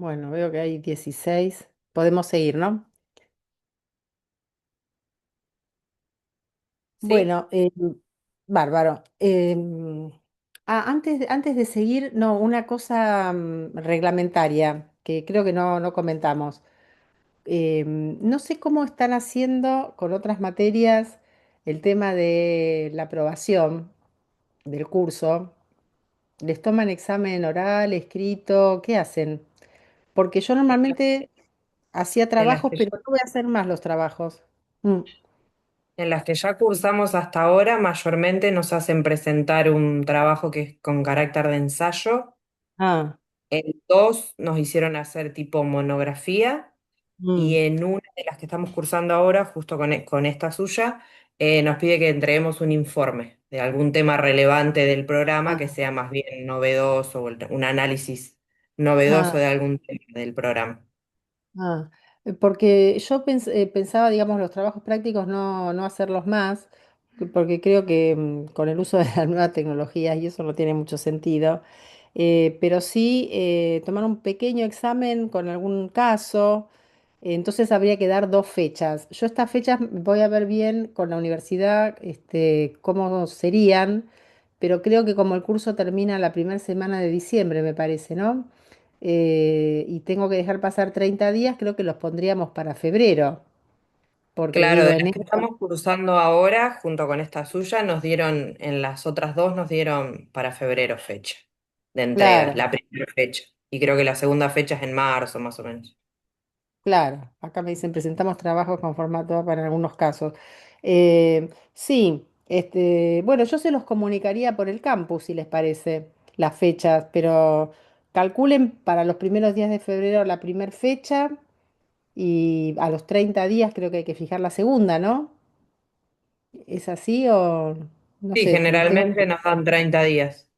Bueno, veo que hay 16. Podemos seguir, ¿no? Sí, Bueno, bárbaro. Antes de seguir, no, una cosa reglamentaria que creo que no comentamos. No sé cómo están haciendo con otras materias el tema de la aprobación del curso. ¿Les toman examen oral, escrito? ¿Qué hacen? Porque yo en las normalmente hacía en las trabajos, que pero ya, no voy a hacer más los trabajos. Mm. en las que ya cursamos hasta ahora, mayormente nos hacen presentar un trabajo que es con carácter de ensayo. Ah, En dos nos hicieron hacer tipo monografía y mm, en una de las que estamos cursando ahora, justo con esta suya, nos pide que entreguemos un informe de algún tema relevante del programa que ah, sea más bien novedoso o un análisis novedoso ah. de algún tema del programa. Ah, porque yo pensaba, digamos, los trabajos prácticos no hacerlos más, porque creo que con el uso de las nuevas tecnologías y eso no tiene mucho sentido, pero sí tomar un pequeño examen con algún caso, entonces habría que dar dos fechas. Yo estas fechas voy a ver bien con la universidad, cómo serían, pero creo que como el curso termina la primera semana de diciembre, me parece, ¿no? Y tengo que dejar pasar 30 días, creo que los pondríamos para febrero, porque Claro, digo, de las que enero, estamos cursando ahora, junto con esta suya, nos dieron, en las otras dos nos dieron para febrero fecha de entrega, claro, la primera fecha. Y creo que la segunda fecha es en marzo, más o menos. claro, acá me dicen presentamos trabajos con formato A para algunos casos. Sí, bueno, yo se los comunicaría por el campus, si les parece, las fechas, pero calculen para los primeros días de febrero la primera fecha y a los 30 días creo que hay que fijar la segunda, ¿no? ¿Es así o no Sí, sé? Tengo... generalmente nos dan 30 días.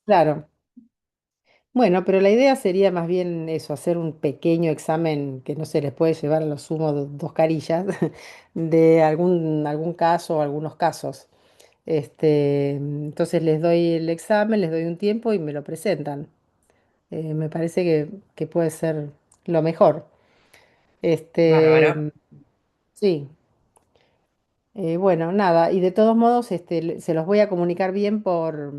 Claro. Bueno, pero la idea sería más bien eso, hacer un pequeño examen que no se les puede llevar a lo sumo dos carillas de algún caso o algunos casos. Entonces les doy el examen, les doy un tiempo y me lo presentan. Me parece que puede ser lo mejor. Bárbaro. Este, sí. Bueno, nada, y de todos modos se los voy a comunicar bien por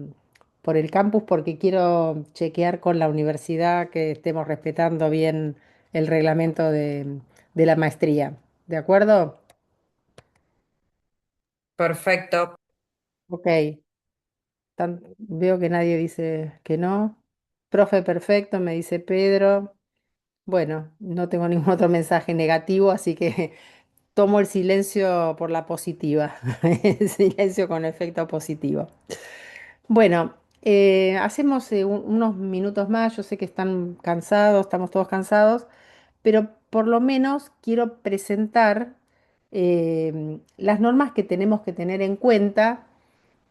el campus porque quiero chequear con la universidad que estemos respetando bien el reglamento de la maestría. ¿De acuerdo? Perfecto. Ok. Veo que nadie dice que no. Profe, perfecto, me dice Pedro. Bueno, no tengo ningún otro mensaje negativo, así que tomo el silencio por la positiva. El silencio con efecto positivo. Bueno, hacemos unos minutos más. Yo sé que están cansados, estamos todos cansados, pero por lo menos quiero presentar las normas que tenemos que tener en cuenta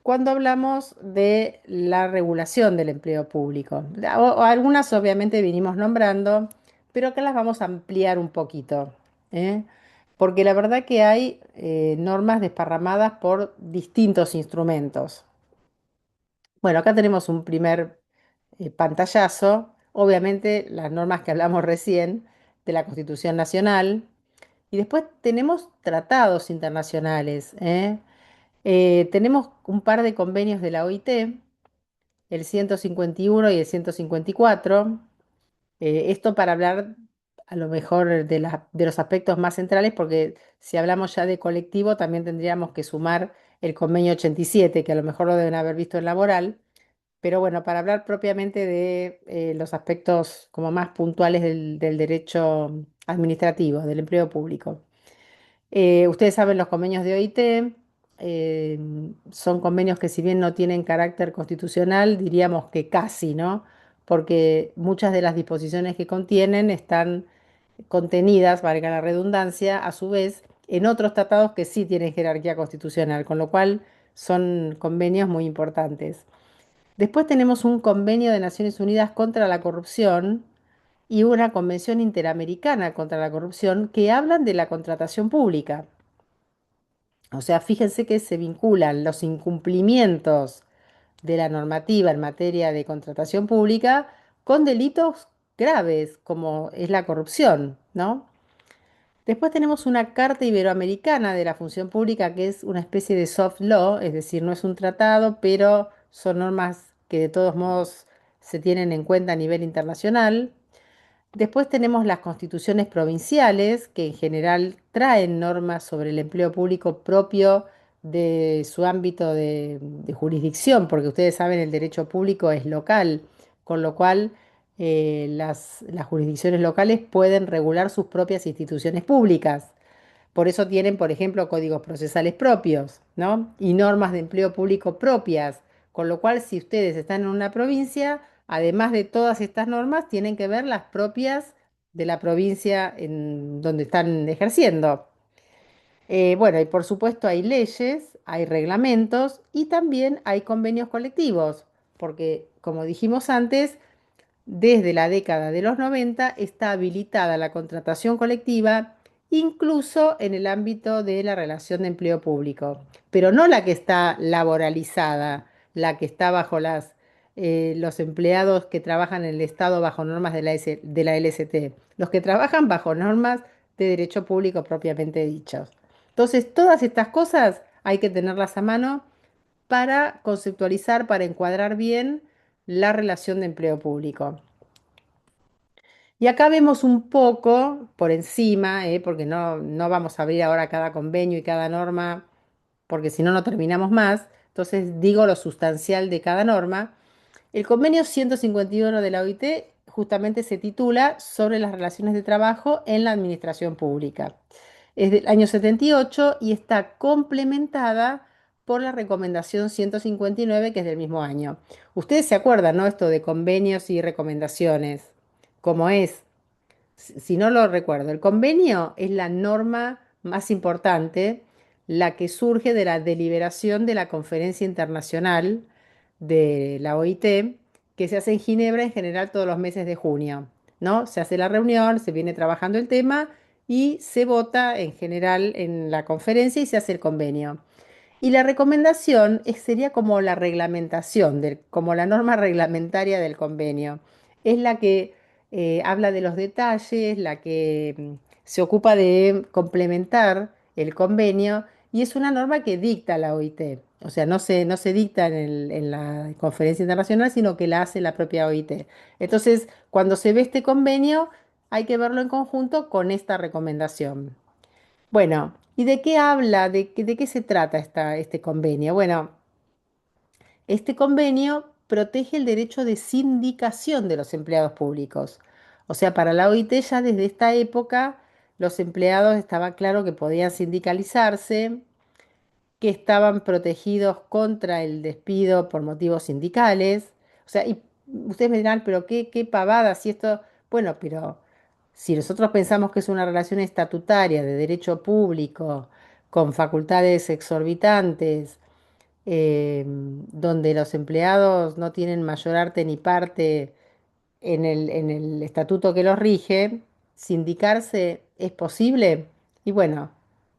cuando hablamos de la regulación del empleo público. O algunas obviamente vinimos nombrando, pero acá las vamos a ampliar un poquito, ¿eh? Porque la verdad que hay normas desparramadas por distintos instrumentos. Bueno, acá tenemos un primer pantallazo, obviamente las normas que hablamos recién de la Constitución Nacional, y después tenemos tratados internacionales, ¿eh? Tenemos un par de convenios de la OIT, el 151 y el 154. Esto para hablar a lo mejor de los aspectos más centrales, porque si hablamos ya de colectivo, también tendríamos que sumar el convenio 87, que a lo mejor lo deben haber visto en laboral. Pero bueno, para hablar propiamente de los aspectos como más puntuales del derecho administrativo, del empleo público. Ustedes saben los convenios de OIT, eh, son convenios que si bien no tienen carácter constitucional, diríamos que casi, ¿no? Porque muchas de las disposiciones que contienen están contenidas, valga la redundancia, a su vez, en otros tratados que sí tienen jerarquía constitucional, con lo cual son convenios muy importantes. Después tenemos un convenio de Naciones Unidas contra la corrupción y una convención interamericana contra la corrupción que hablan de la contratación pública. O sea, fíjense que se vinculan los incumplimientos de la normativa en materia de contratación pública con delitos graves, como es la corrupción, ¿no? Después tenemos una Carta Iberoamericana de la Función Pública, que es una especie de soft law, es decir, no es un tratado, pero son normas que de todos modos se tienen en cuenta a nivel internacional. Después tenemos las constituciones provinciales, que en general traen normas sobre el empleo público propio de su ámbito de jurisdicción, porque ustedes saben, el derecho público es local, con lo cual las jurisdicciones locales pueden regular sus propias instituciones públicas. Por eso tienen, por ejemplo, códigos procesales propios, ¿no? Y normas de empleo público propias. Con lo cual, si ustedes están en una provincia, además de todas estas normas, tienen que ver las propias de la provincia en donde están ejerciendo. Bueno, y por supuesto hay leyes, hay reglamentos y también hay convenios colectivos, porque como dijimos antes, desde la década de los 90 está habilitada la contratación colectiva, incluso en el ámbito de la relación de empleo público, pero no la que está laboralizada, la que está bajo los empleados que trabajan en el Estado bajo normas de la LST, los que trabajan bajo normas de derecho público propiamente dichos. Entonces, todas estas cosas hay que tenerlas a mano para conceptualizar, para encuadrar bien la relación de empleo público. Y acá vemos un poco por encima, porque no vamos a abrir ahora cada convenio y cada norma, porque si no, no terminamos más. Entonces digo lo sustancial de cada norma. El convenio 151 de la OIT justamente se titula Sobre las relaciones de trabajo en la administración pública. Es del año 78 y está complementada por la recomendación 159, que es del mismo año. Ustedes se acuerdan, ¿no? Esto de convenios y recomendaciones, cómo es. Si no lo recuerdo, el convenio es la norma más importante, la que surge de la deliberación de la Conferencia Internacional de la OIT, que se hace en Ginebra en general todos los meses de junio, ¿no? Se hace la reunión, se viene trabajando el tema y se vota en general en la conferencia y se hace el convenio. Y la recomendación sería como la reglamentación, como la norma reglamentaria del convenio. Es la que habla de los detalles, la que se ocupa de complementar el convenio y es una norma que dicta la OIT. O sea, no se dicta en la conferencia internacional, sino que la hace la propia OIT. Entonces, cuando se ve este convenio, hay que verlo en conjunto con esta recomendación. Bueno, ¿y de qué habla? ¿De qué se trata este convenio? Bueno, este convenio protege el derecho de sindicación de los empleados públicos. O sea, para la OIT ya desde esta época los empleados estaba claro que podían sindicalizarse, que estaban protegidos contra el despido por motivos sindicales. O sea, y ustedes me dirán, pero qué pavada, si esto, bueno, pero si nosotros pensamos que es una relación estatutaria de derecho público, con facultades exorbitantes, donde los empleados no tienen mayor arte ni parte en el estatuto que los rige, sindicarse es posible. Y bueno,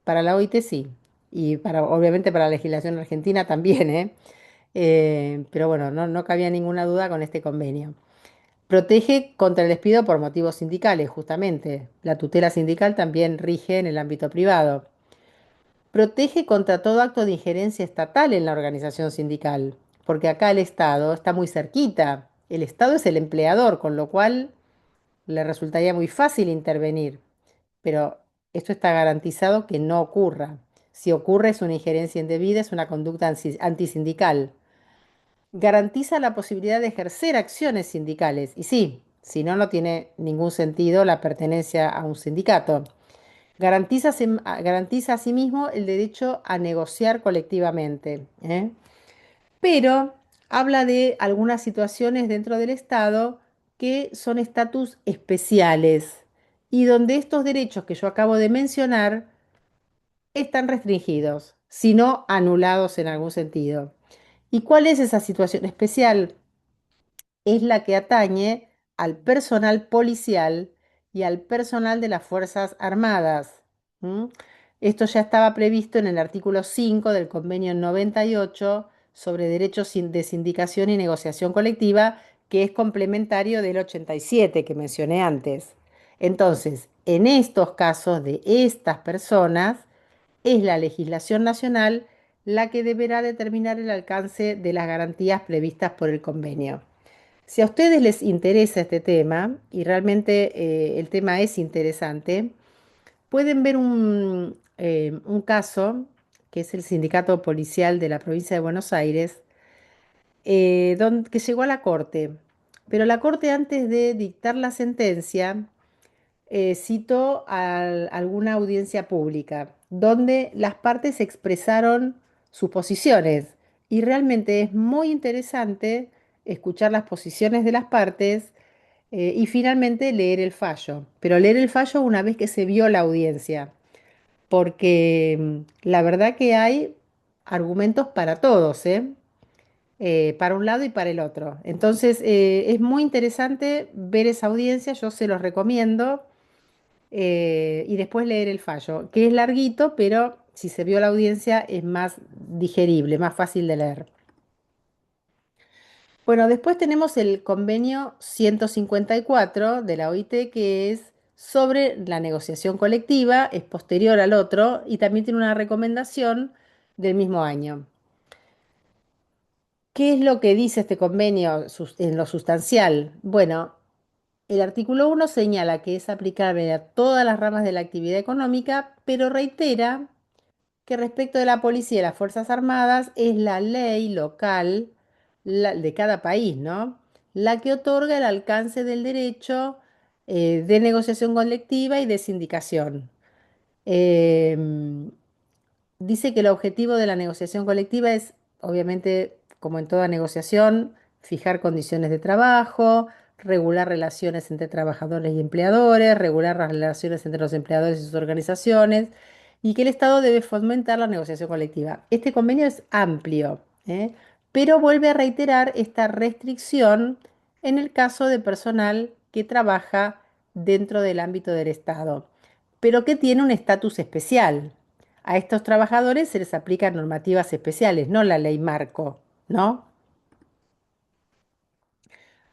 para la OIT sí. Y obviamente para la legislación argentina también, ¿eh? Pero bueno, no cabía ninguna duda con este convenio. Protege contra el despido por motivos sindicales, justamente. La tutela sindical también rige en el ámbito privado. Protege contra todo acto de injerencia estatal en la organización sindical, porque acá el Estado está muy cerquita. El Estado es el empleador, con lo cual le resultaría muy fácil intervenir, pero esto está garantizado que no ocurra. Si ocurre es una injerencia indebida, es una conducta antisindical. Garantiza la posibilidad de ejercer acciones sindicales. Y sí, si no, no tiene ningún sentido la pertenencia a un sindicato. Garantiza asimismo el derecho a negociar colectivamente, ¿eh? Pero habla de algunas situaciones dentro del Estado que son estatus especiales y donde estos derechos que yo acabo de mencionar están restringidos, sino anulados en algún sentido. ¿Y cuál es esa situación especial? Es la que atañe al personal policial y al personal de las Fuerzas Armadas. ¿M? Esto ya estaba previsto en el artículo 5 del Convenio 98 sobre derechos de sindicación y negociación colectiva, que es complementario del 87 que mencioné antes. Entonces, en estos casos de estas personas, es la legislación nacional la que deberá determinar el alcance de las garantías previstas por el convenio. Si a ustedes les interesa este tema, y realmente el tema es interesante, pueden ver un caso que es el Sindicato Policial de la provincia de Buenos Aires, que llegó a la Corte. Pero la Corte, antes de dictar la sentencia, citó alguna audiencia pública, donde las partes expresaron sus posiciones. Y realmente es muy interesante escuchar las posiciones de las partes y finalmente leer el fallo. Pero leer el fallo una vez que se vio la audiencia, porque la verdad que hay argumentos para todos, ¿eh? Para un lado y para el otro. Entonces, es muy interesante ver esa audiencia, yo se los recomiendo, y después leer el fallo, que es larguito, pero si se vio la audiencia es más digerible, más fácil de leer. Bueno, después tenemos el convenio 154 de la OIT, que es sobre la negociación colectiva, es posterior al otro y también tiene una recomendación del mismo año. ¿Qué es lo que dice este convenio en lo sustancial? Bueno, el artículo 1 señala que es aplicable a todas las ramas de la actividad económica, pero reitera que respecto de la policía y las Fuerzas Armadas es la ley local de cada país, ¿no? La que otorga el alcance del derecho de negociación colectiva y de sindicación. Em, Dice que el objetivo de la negociación colectiva es, obviamente, como en toda negociación, fijar condiciones de trabajo, regular relaciones entre trabajadores y empleadores, regular las relaciones entre los empleadores y sus organizaciones, y que el Estado debe fomentar la negociación colectiva. Este convenio es amplio, ¿eh? Pero vuelve a reiterar esta restricción en el caso de personal que trabaja dentro del ámbito del Estado, pero que tiene un estatus especial. A estos trabajadores se les aplican normativas especiales, no la ley marco, ¿no?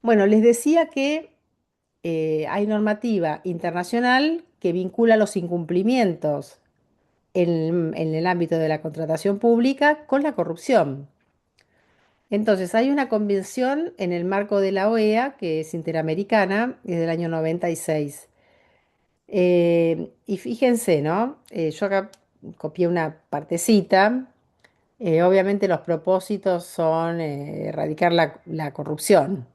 Bueno, les decía que hay normativa internacional que vincula los incumplimientos en el ámbito de la contratación pública con la corrupción. Entonces, hay una convención en el marco de la OEA, que es interamericana, es del año 96. Y fíjense, ¿no? Yo acá copié una partecita. Obviamente los propósitos son erradicar la corrupción.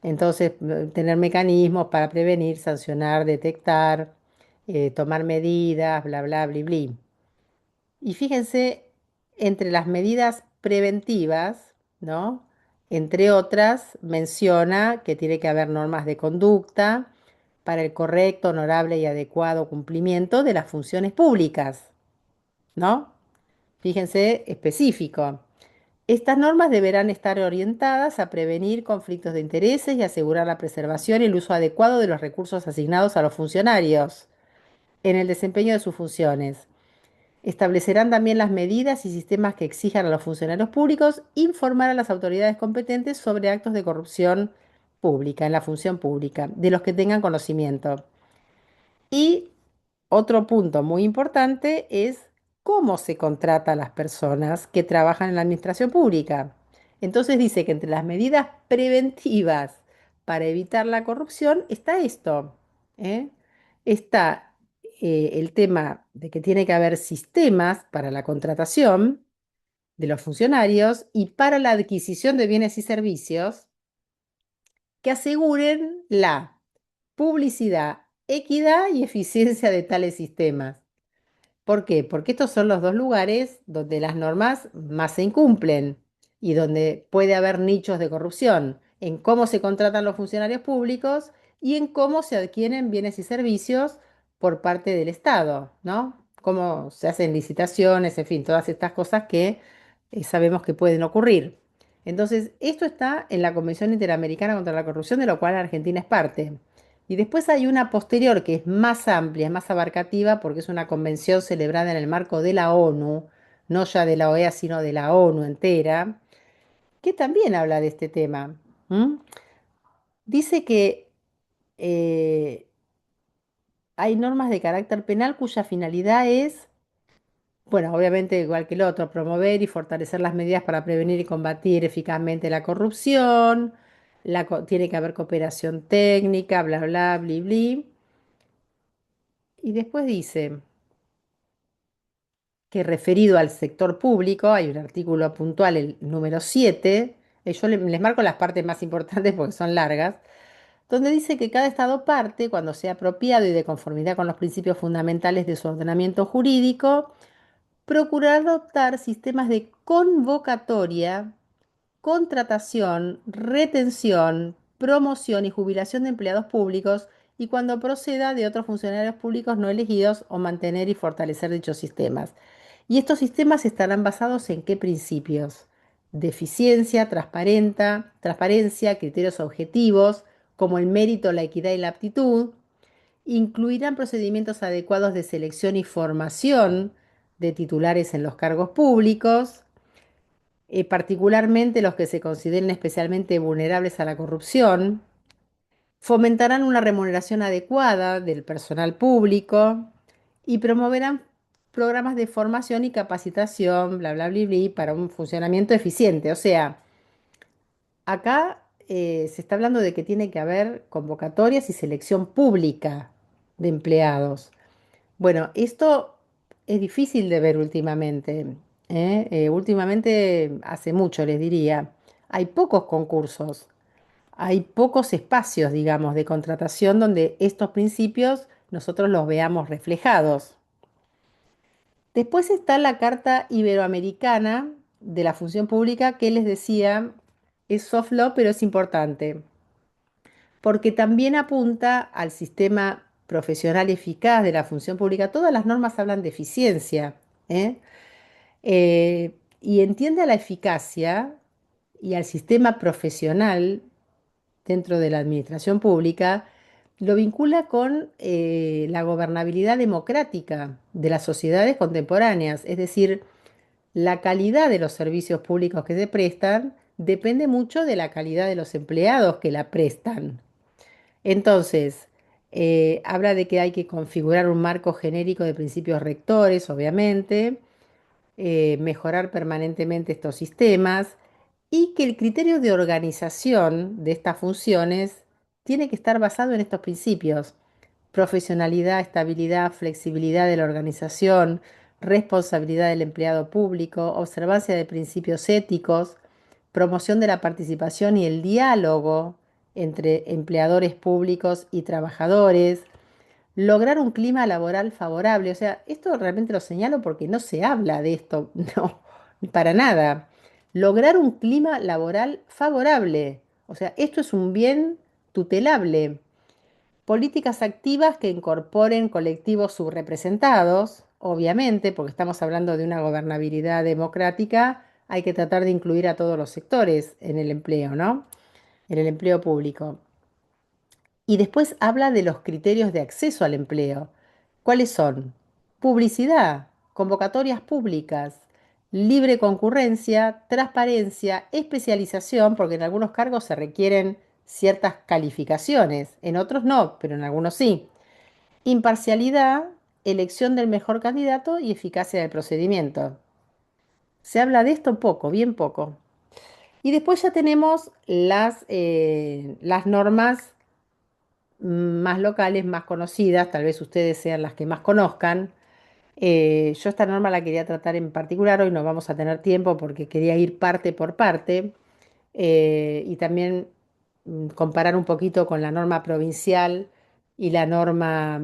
Entonces, tener mecanismos para prevenir, sancionar, detectar, tomar medidas, bla, bla, bli, bli. Y fíjense, entre las medidas preventivas, ¿no? Entre otras, menciona que tiene que haber normas de conducta para el correcto, honorable y adecuado cumplimiento de las funciones públicas, ¿no? Fíjense, específico. Estas normas deberán estar orientadas a prevenir conflictos de intereses y asegurar la preservación y el uso adecuado de los recursos asignados a los funcionarios en el desempeño de sus funciones. Establecerán también las medidas y sistemas que exijan a los funcionarios públicos informar a las autoridades competentes sobre actos de corrupción pública, en la función pública, de los que tengan conocimiento. Y otro punto muy importante es cómo se contrata a las personas que trabajan en la administración pública. Entonces dice que entre las medidas preventivas para evitar la corrupción está esto, ¿eh? Está el tema de que tiene que haber sistemas para la contratación de los funcionarios y para la adquisición de bienes y servicios que aseguren la publicidad, equidad y eficiencia de tales sistemas. ¿Por qué? Porque estos son los dos lugares donde las normas más se incumplen y donde puede haber nichos de corrupción, en cómo se contratan los funcionarios públicos y en cómo se adquieren bienes y servicios por parte del Estado, ¿no? Cómo se hacen licitaciones, en fin, todas estas cosas que sabemos que pueden ocurrir. Entonces, esto está en la Convención Interamericana contra la Corrupción, de lo cual Argentina es parte. Y después hay una posterior que es más amplia, es más abarcativa, porque es una convención celebrada en el marco de la ONU, no ya de la OEA, sino de la ONU entera, que también habla de este tema. ¿Mm? Dice que eh, hay normas de carácter penal cuya finalidad es, bueno, obviamente igual que el otro, promover y fortalecer las medidas para prevenir y combatir eficazmente la corrupción, tiene que haber cooperación técnica, bla, bla, bli, bli. Y después dice que referido al sector público, hay un artículo puntual, el número 7, yo les marco las partes más importantes porque son largas, donde dice que cada Estado parte, cuando sea apropiado y de conformidad con los principios fundamentales de su ordenamiento jurídico, procurar adoptar sistemas de convocatoria, contratación, retención, promoción y jubilación de empleados públicos y cuando proceda de otros funcionarios públicos no elegidos o mantener y fortalecer dichos sistemas. ¿Y estos sistemas estarán basados en qué principios? De eficiencia, transparencia, criterios objetivos, como el mérito, la equidad y la aptitud. Incluirán procedimientos adecuados de selección y formación de titulares en los cargos públicos, particularmente los que se consideren especialmente vulnerables a la corrupción. Fomentarán una remuneración adecuada del personal público y promoverán programas de formación y capacitación, bla, bla, bla, bla, para un funcionamiento eficiente. O sea, acá se está hablando de que tiene que haber convocatorias y selección pública de empleados. Bueno, esto es difícil de ver últimamente. Últimamente, hace mucho les diría, hay pocos concursos, hay pocos espacios, digamos, de contratación donde estos principios nosotros los veamos reflejados. Después está la Carta Iberoamericana de la Función Pública que les decía, es soft law, pero es importante, porque también apunta al sistema profesional eficaz de la función pública. Todas las normas hablan de eficiencia, ¿eh? Y entiende a la eficacia y al sistema profesional dentro de la administración pública, lo vincula con la gobernabilidad democrática de las sociedades contemporáneas, es decir, la calidad de los servicios públicos que se prestan depende mucho de la calidad de los empleados que la prestan. Entonces, habla de que hay que configurar un marco genérico de principios rectores, obviamente, mejorar permanentemente estos sistemas y que el criterio de organización de estas funciones tiene que estar basado en estos principios: profesionalidad, estabilidad, flexibilidad de la organización, responsabilidad del empleado público, observancia de principios éticos, promoción de la participación y el diálogo entre empleadores públicos y trabajadores, lograr un clima laboral favorable. O sea, esto realmente lo señalo porque no se habla de esto, no, para nada. Lograr un clima laboral favorable. O sea, esto es un bien tutelable. Políticas activas que incorporen colectivos subrepresentados, obviamente, porque estamos hablando de una gobernabilidad democrática, hay que tratar de incluir a todos los sectores en el empleo, ¿no? En el empleo público. Y después habla de los criterios de acceso al empleo. ¿Cuáles son? Publicidad, convocatorias públicas, libre concurrencia, transparencia, especialización, porque en algunos cargos se requieren ciertas calificaciones, en otros no, pero en algunos sí. Imparcialidad, elección del mejor candidato y eficacia del procedimiento. Se habla de esto poco, bien poco. Y después ya tenemos las normas más locales, más conocidas, tal vez ustedes sean las que más conozcan. Yo esta norma la quería tratar en particular, hoy no vamos a tener tiempo porque quería ir parte por parte y también comparar un poquito con la norma provincial y la norma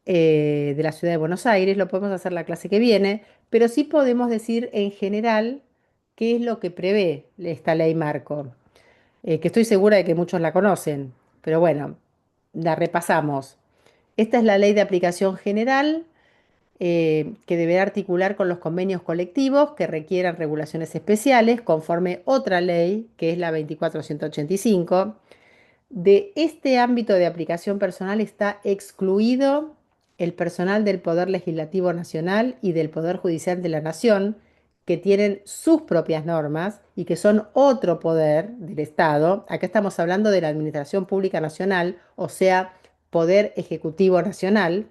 de la Ciudad de Buenos Aires. Lo podemos hacer la clase que viene, pero sí podemos decir en general qué es lo que prevé esta ley marco, que estoy segura de que muchos la conocen, pero bueno, la repasamos. Esta es la ley de aplicación general que deberá articular con los convenios colectivos que requieran regulaciones especiales conforme otra ley, que es la 24.185. De este ámbito de aplicación personal está excluido el personal del Poder Legislativo Nacional y del Poder Judicial de la Nación, que tienen sus propias normas y que son otro poder del Estado. Acá estamos hablando de la Administración Pública Nacional, o sea, Poder Ejecutivo Nacional.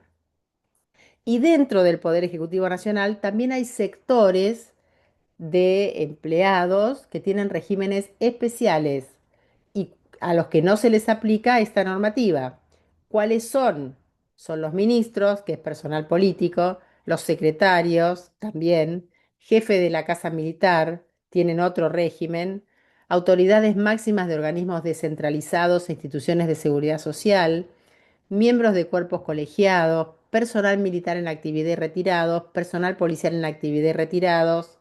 Y dentro del Poder Ejecutivo Nacional también hay sectores de empleados que tienen regímenes especiales y a los que no se les aplica esta normativa. ¿Cuáles son? Son los ministros, que es personal político, los secretarios también, jefe de la Casa Militar, tienen otro régimen, autoridades máximas de organismos descentralizados e instituciones de seguridad social, miembros de cuerpos colegiados, personal militar en actividad y retirados, personal policial en actividad y retirados,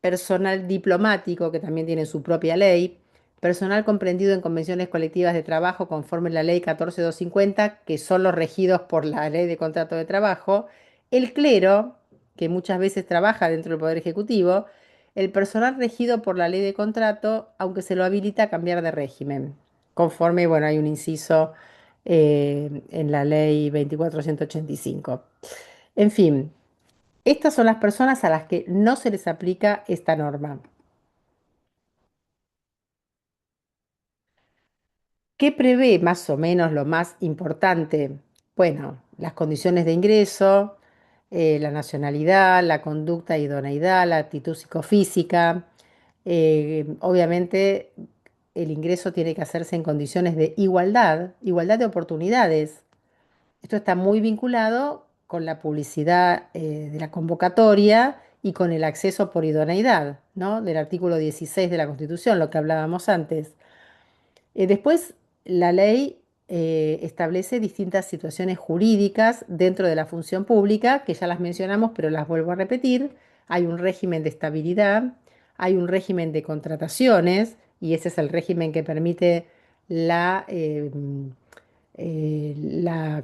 personal diplomático, que también tiene su propia ley, personal comprendido en convenciones colectivas de trabajo conforme a la ley 14250, que son los regidos por la ley de contrato de trabajo, el clero, que muchas veces trabaja dentro del Poder Ejecutivo, el personal regido por la ley de contrato, aunque se lo habilita a cambiar de régimen, conforme, bueno, hay un inciso en la ley 2485. En fin, estas son las personas a las que no se les aplica esta norma. ¿Qué prevé más o menos lo más importante? Bueno, las condiciones de ingreso, la nacionalidad, la conducta e idoneidad, la actitud psicofísica. Obviamente, el ingreso tiene que hacerse en condiciones de igualdad, igualdad de oportunidades. Esto está muy vinculado con la publicidad de la convocatoria y con el acceso por idoneidad, ¿no? Del artículo 16 de la Constitución, lo que hablábamos antes. Después, la ley establece distintas situaciones jurídicas dentro de la función pública, que ya las mencionamos, pero las vuelvo a repetir. Hay un régimen de estabilidad, hay un régimen de contrataciones, y ese es el régimen que permite la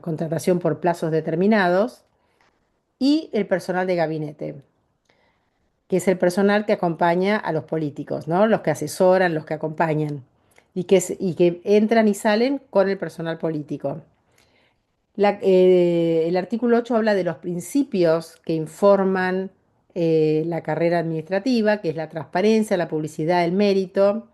contratación por plazos determinados, y el personal de gabinete, que es el personal que acompaña a los políticos, ¿no? Los que asesoran, los que acompañan, y que entran y salen con el personal político. El artículo 8 habla de los principios que informan la carrera administrativa, que es la transparencia, la publicidad, el mérito,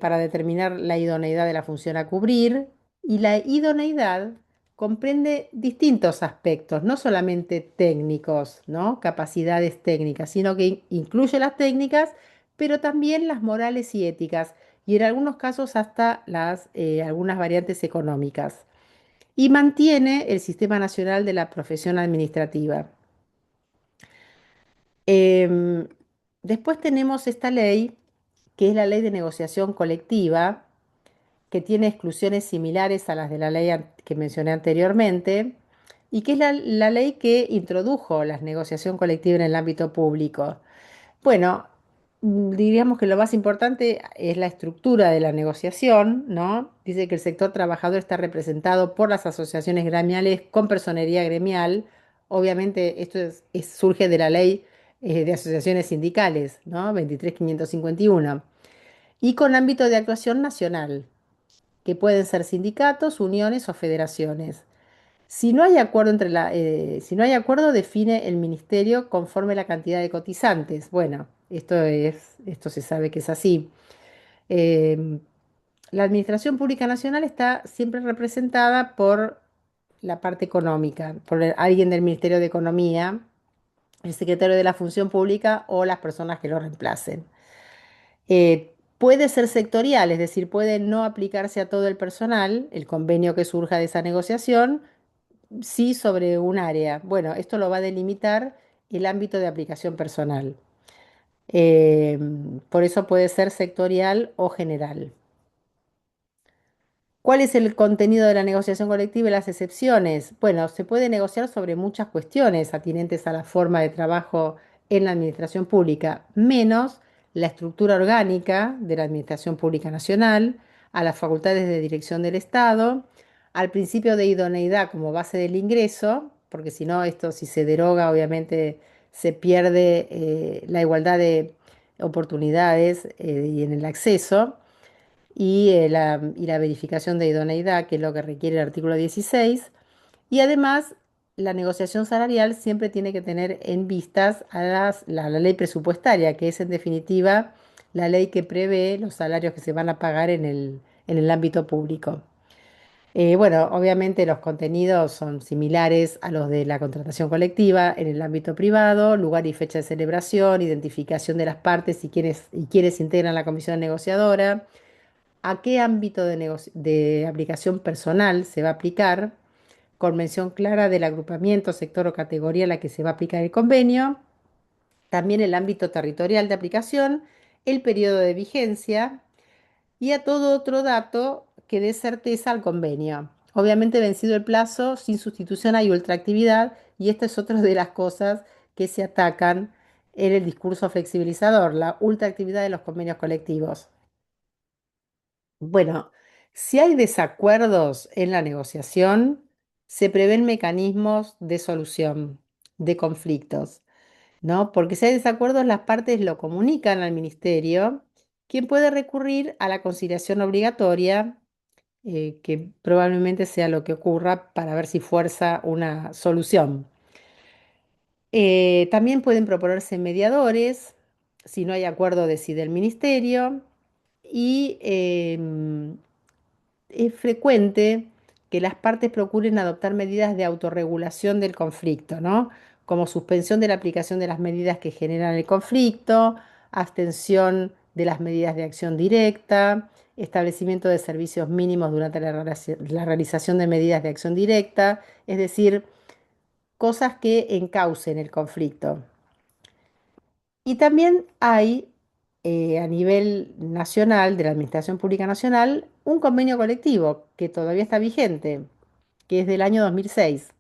para determinar la idoneidad de la función a cubrir. Y la idoneidad comprende distintos aspectos, no solamente técnicos, ¿no? Capacidades técnicas, sino que incluye las técnicas, pero también las morales y éticas, y en algunos casos hasta algunas variantes económicas. Y mantiene el Sistema Nacional de la Profesión Administrativa. Em, Después tenemos esta ley, que es la Ley de Negociación Colectiva, que tiene exclusiones similares a las de la ley que mencioné anteriormente, y que es la ley que introdujo la negociación colectiva en el ámbito público. Bueno, diríamos que lo más importante es la estructura de la negociación, ¿no? Dice que el sector trabajador está representado por las asociaciones gremiales con personería gremial. Obviamente esto surge de la ley de asociaciones sindicales, ¿no? 23.551. Y con ámbito de actuación nacional, que pueden ser sindicatos, uniones o federaciones. Si no hay acuerdo si no hay acuerdo, define el ministerio conforme la cantidad de cotizantes. Bueno, esto se sabe que es así. Eh, la Administración Pública Nacional está siempre representada por la parte económica, por alguien del Ministerio de Economía, el secretario de la Función Pública o las personas que lo reemplacen. Puede ser sectorial, es decir, puede no aplicarse a todo el personal, el convenio que surja de esa negociación, sí sobre un área. Bueno, esto lo va a delimitar el ámbito de aplicación personal. Eh, por eso puede ser sectorial o general. ¿Cuál es el contenido de la negociación colectiva y las excepciones? Bueno, se puede negociar sobre muchas cuestiones atinentes a la forma de trabajo en la administración pública, menos la estructura orgánica de la Administración Pública Nacional, a las facultades de dirección del Estado, al principio de idoneidad como base del ingreso, porque si no, esto si se deroga, obviamente se pierde la igualdad de oportunidades y en el acceso, y la verificación de idoneidad, que es lo que requiere el artículo 16, y además la negociación salarial siempre tiene que tener en vistas a la ley presupuestaria, que es en definitiva la ley que prevé los salarios que se van a pagar en el ámbito público. Bueno, obviamente los contenidos son similares a los de la contratación colectiva en el ámbito privado: lugar y fecha de celebración, identificación de las partes y quienes integran la comisión negociadora, a qué ámbito de aplicación personal se va a aplicar, con mención clara del agrupamiento, sector o categoría a la que se va a aplicar el convenio, también el ámbito territorial de aplicación, el periodo de vigencia y a todo otro dato que dé certeza al convenio. Obviamente, vencido el plazo, sin sustitución hay ultraactividad, y esta es otra de las cosas que se atacan en el discurso flexibilizador: la ultraactividad de los convenios colectivos. Bueno, si hay desacuerdos en la negociación, se prevén mecanismos de solución de conflictos, ¿no? Porque si hay desacuerdos, las partes lo comunican al ministerio, quien puede recurrir a la conciliación obligatoria, que probablemente sea lo que ocurra para ver si fuerza una solución. También pueden proponerse mediadores si no hay acuerdo, decide el ministerio. Y es frecuente que las partes procuren adoptar medidas de autorregulación del conflicto, ¿no? Como suspensión de la aplicación de las medidas que generan el conflicto, abstención de las medidas de acción directa, establecimiento de servicios mínimos durante la realización de medidas de acción directa, es decir, cosas que encaucen el conflicto. Y también hay, a nivel nacional, de la Administración Pública Nacional, un convenio colectivo que todavía está vigente, que es del año 2006,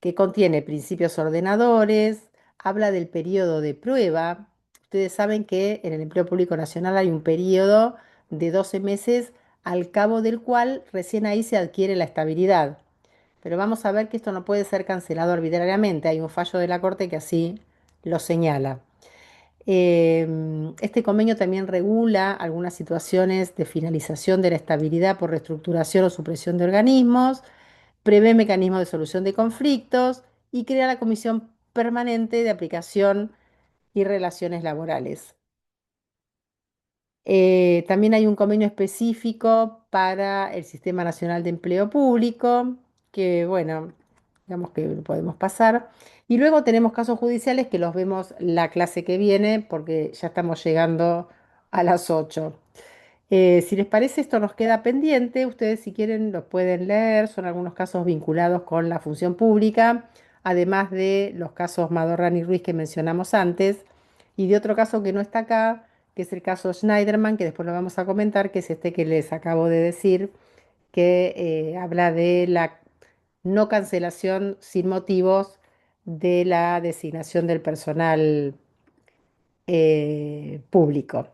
que contiene principios ordenadores, habla del periodo de prueba. Ustedes saben que en el empleo público nacional hay un periodo de 12 meses, al cabo del cual recién ahí se adquiere la estabilidad. Pero vamos a ver que esto no puede ser cancelado arbitrariamente. Hay un fallo de la Corte que así lo señala. Este convenio también regula algunas situaciones de finalización de la estabilidad por reestructuración o supresión de organismos, prevé mecanismos de solución de conflictos y crea la Comisión Permanente de Aplicación y Relaciones Laborales. También hay un convenio específico para el Sistema Nacional de Empleo Público, que bueno, digamos que lo podemos pasar. Y luego tenemos casos judiciales que los vemos la clase que viene, porque ya estamos llegando a las 8. Si les parece, esto nos queda pendiente. Ustedes, si quieren, los pueden leer. Son algunos casos vinculados con la función pública, además de los casos Madorrán y Ruiz que mencionamos antes, y de otro caso que no está acá, que es el caso Schneiderman, que después lo vamos a comentar, que es este que les acabo de decir, que habla de la no cancelación sin motivos de la designación del personal público.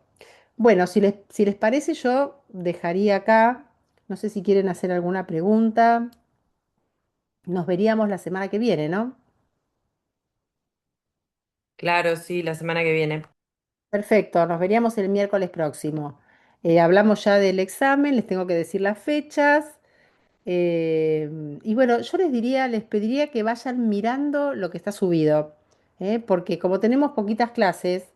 Bueno, si les parece, yo dejaría acá. No sé si quieren hacer alguna pregunta. Nos veríamos la semana que viene, ¿no? Claro, sí, la semana que viene. Perfecto, nos veríamos el miércoles próximo. Hablamos ya del examen, les tengo que decir las fechas. Y bueno, yo les pediría que vayan mirando lo que está subido, porque como tenemos poquitas clases,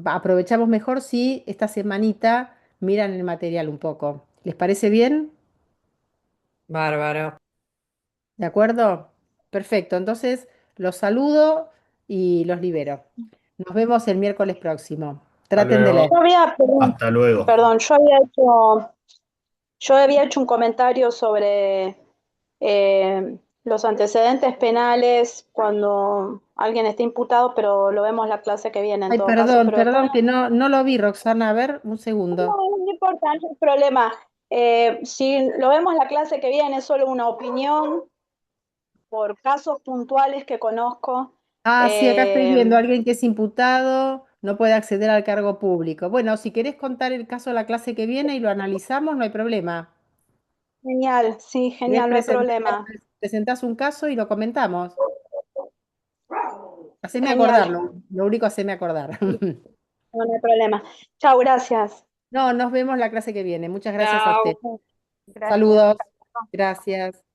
aprovechamos mejor si esta semanita miran el material un poco. ¿Les parece bien? Bárbaro. ¿De acuerdo? Perfecto, entonces los saludo y los libero. Nos vemos el miércoles próximo. Hasta Traten de leer. luego. Yo había, perdón, Hasta luego. perdón, yo había hecho un comentario sobre los antecedentes penales cuando alguien está imputado, pero lo vemos la clase que viene en Ay, todo caso. Pero después perdón, que no lo vi, Roxana. A ver, un segundo. no importa, no hay problema. Si lo vemos la clase que viene, es solo una opinión por casos puntuales que conozco. Ah, sí, acá estoy Eh, viendo a alguien que es imputado, no puede acceder al cargo público. Bueno, si querés contar el caso a la clase que viene y lo analizamos, no hay problema. Genial, sí, ¿Querés genial, no hay problema. presentás un caso y lo comentamos? Haceme acordar, Genial, lo único, haceme acordar. no hay problema. Chao, gracias. No, nos vemos la clase que viene. Muchas gracias a usted. Chao. Gracias. Saludos. Gracias.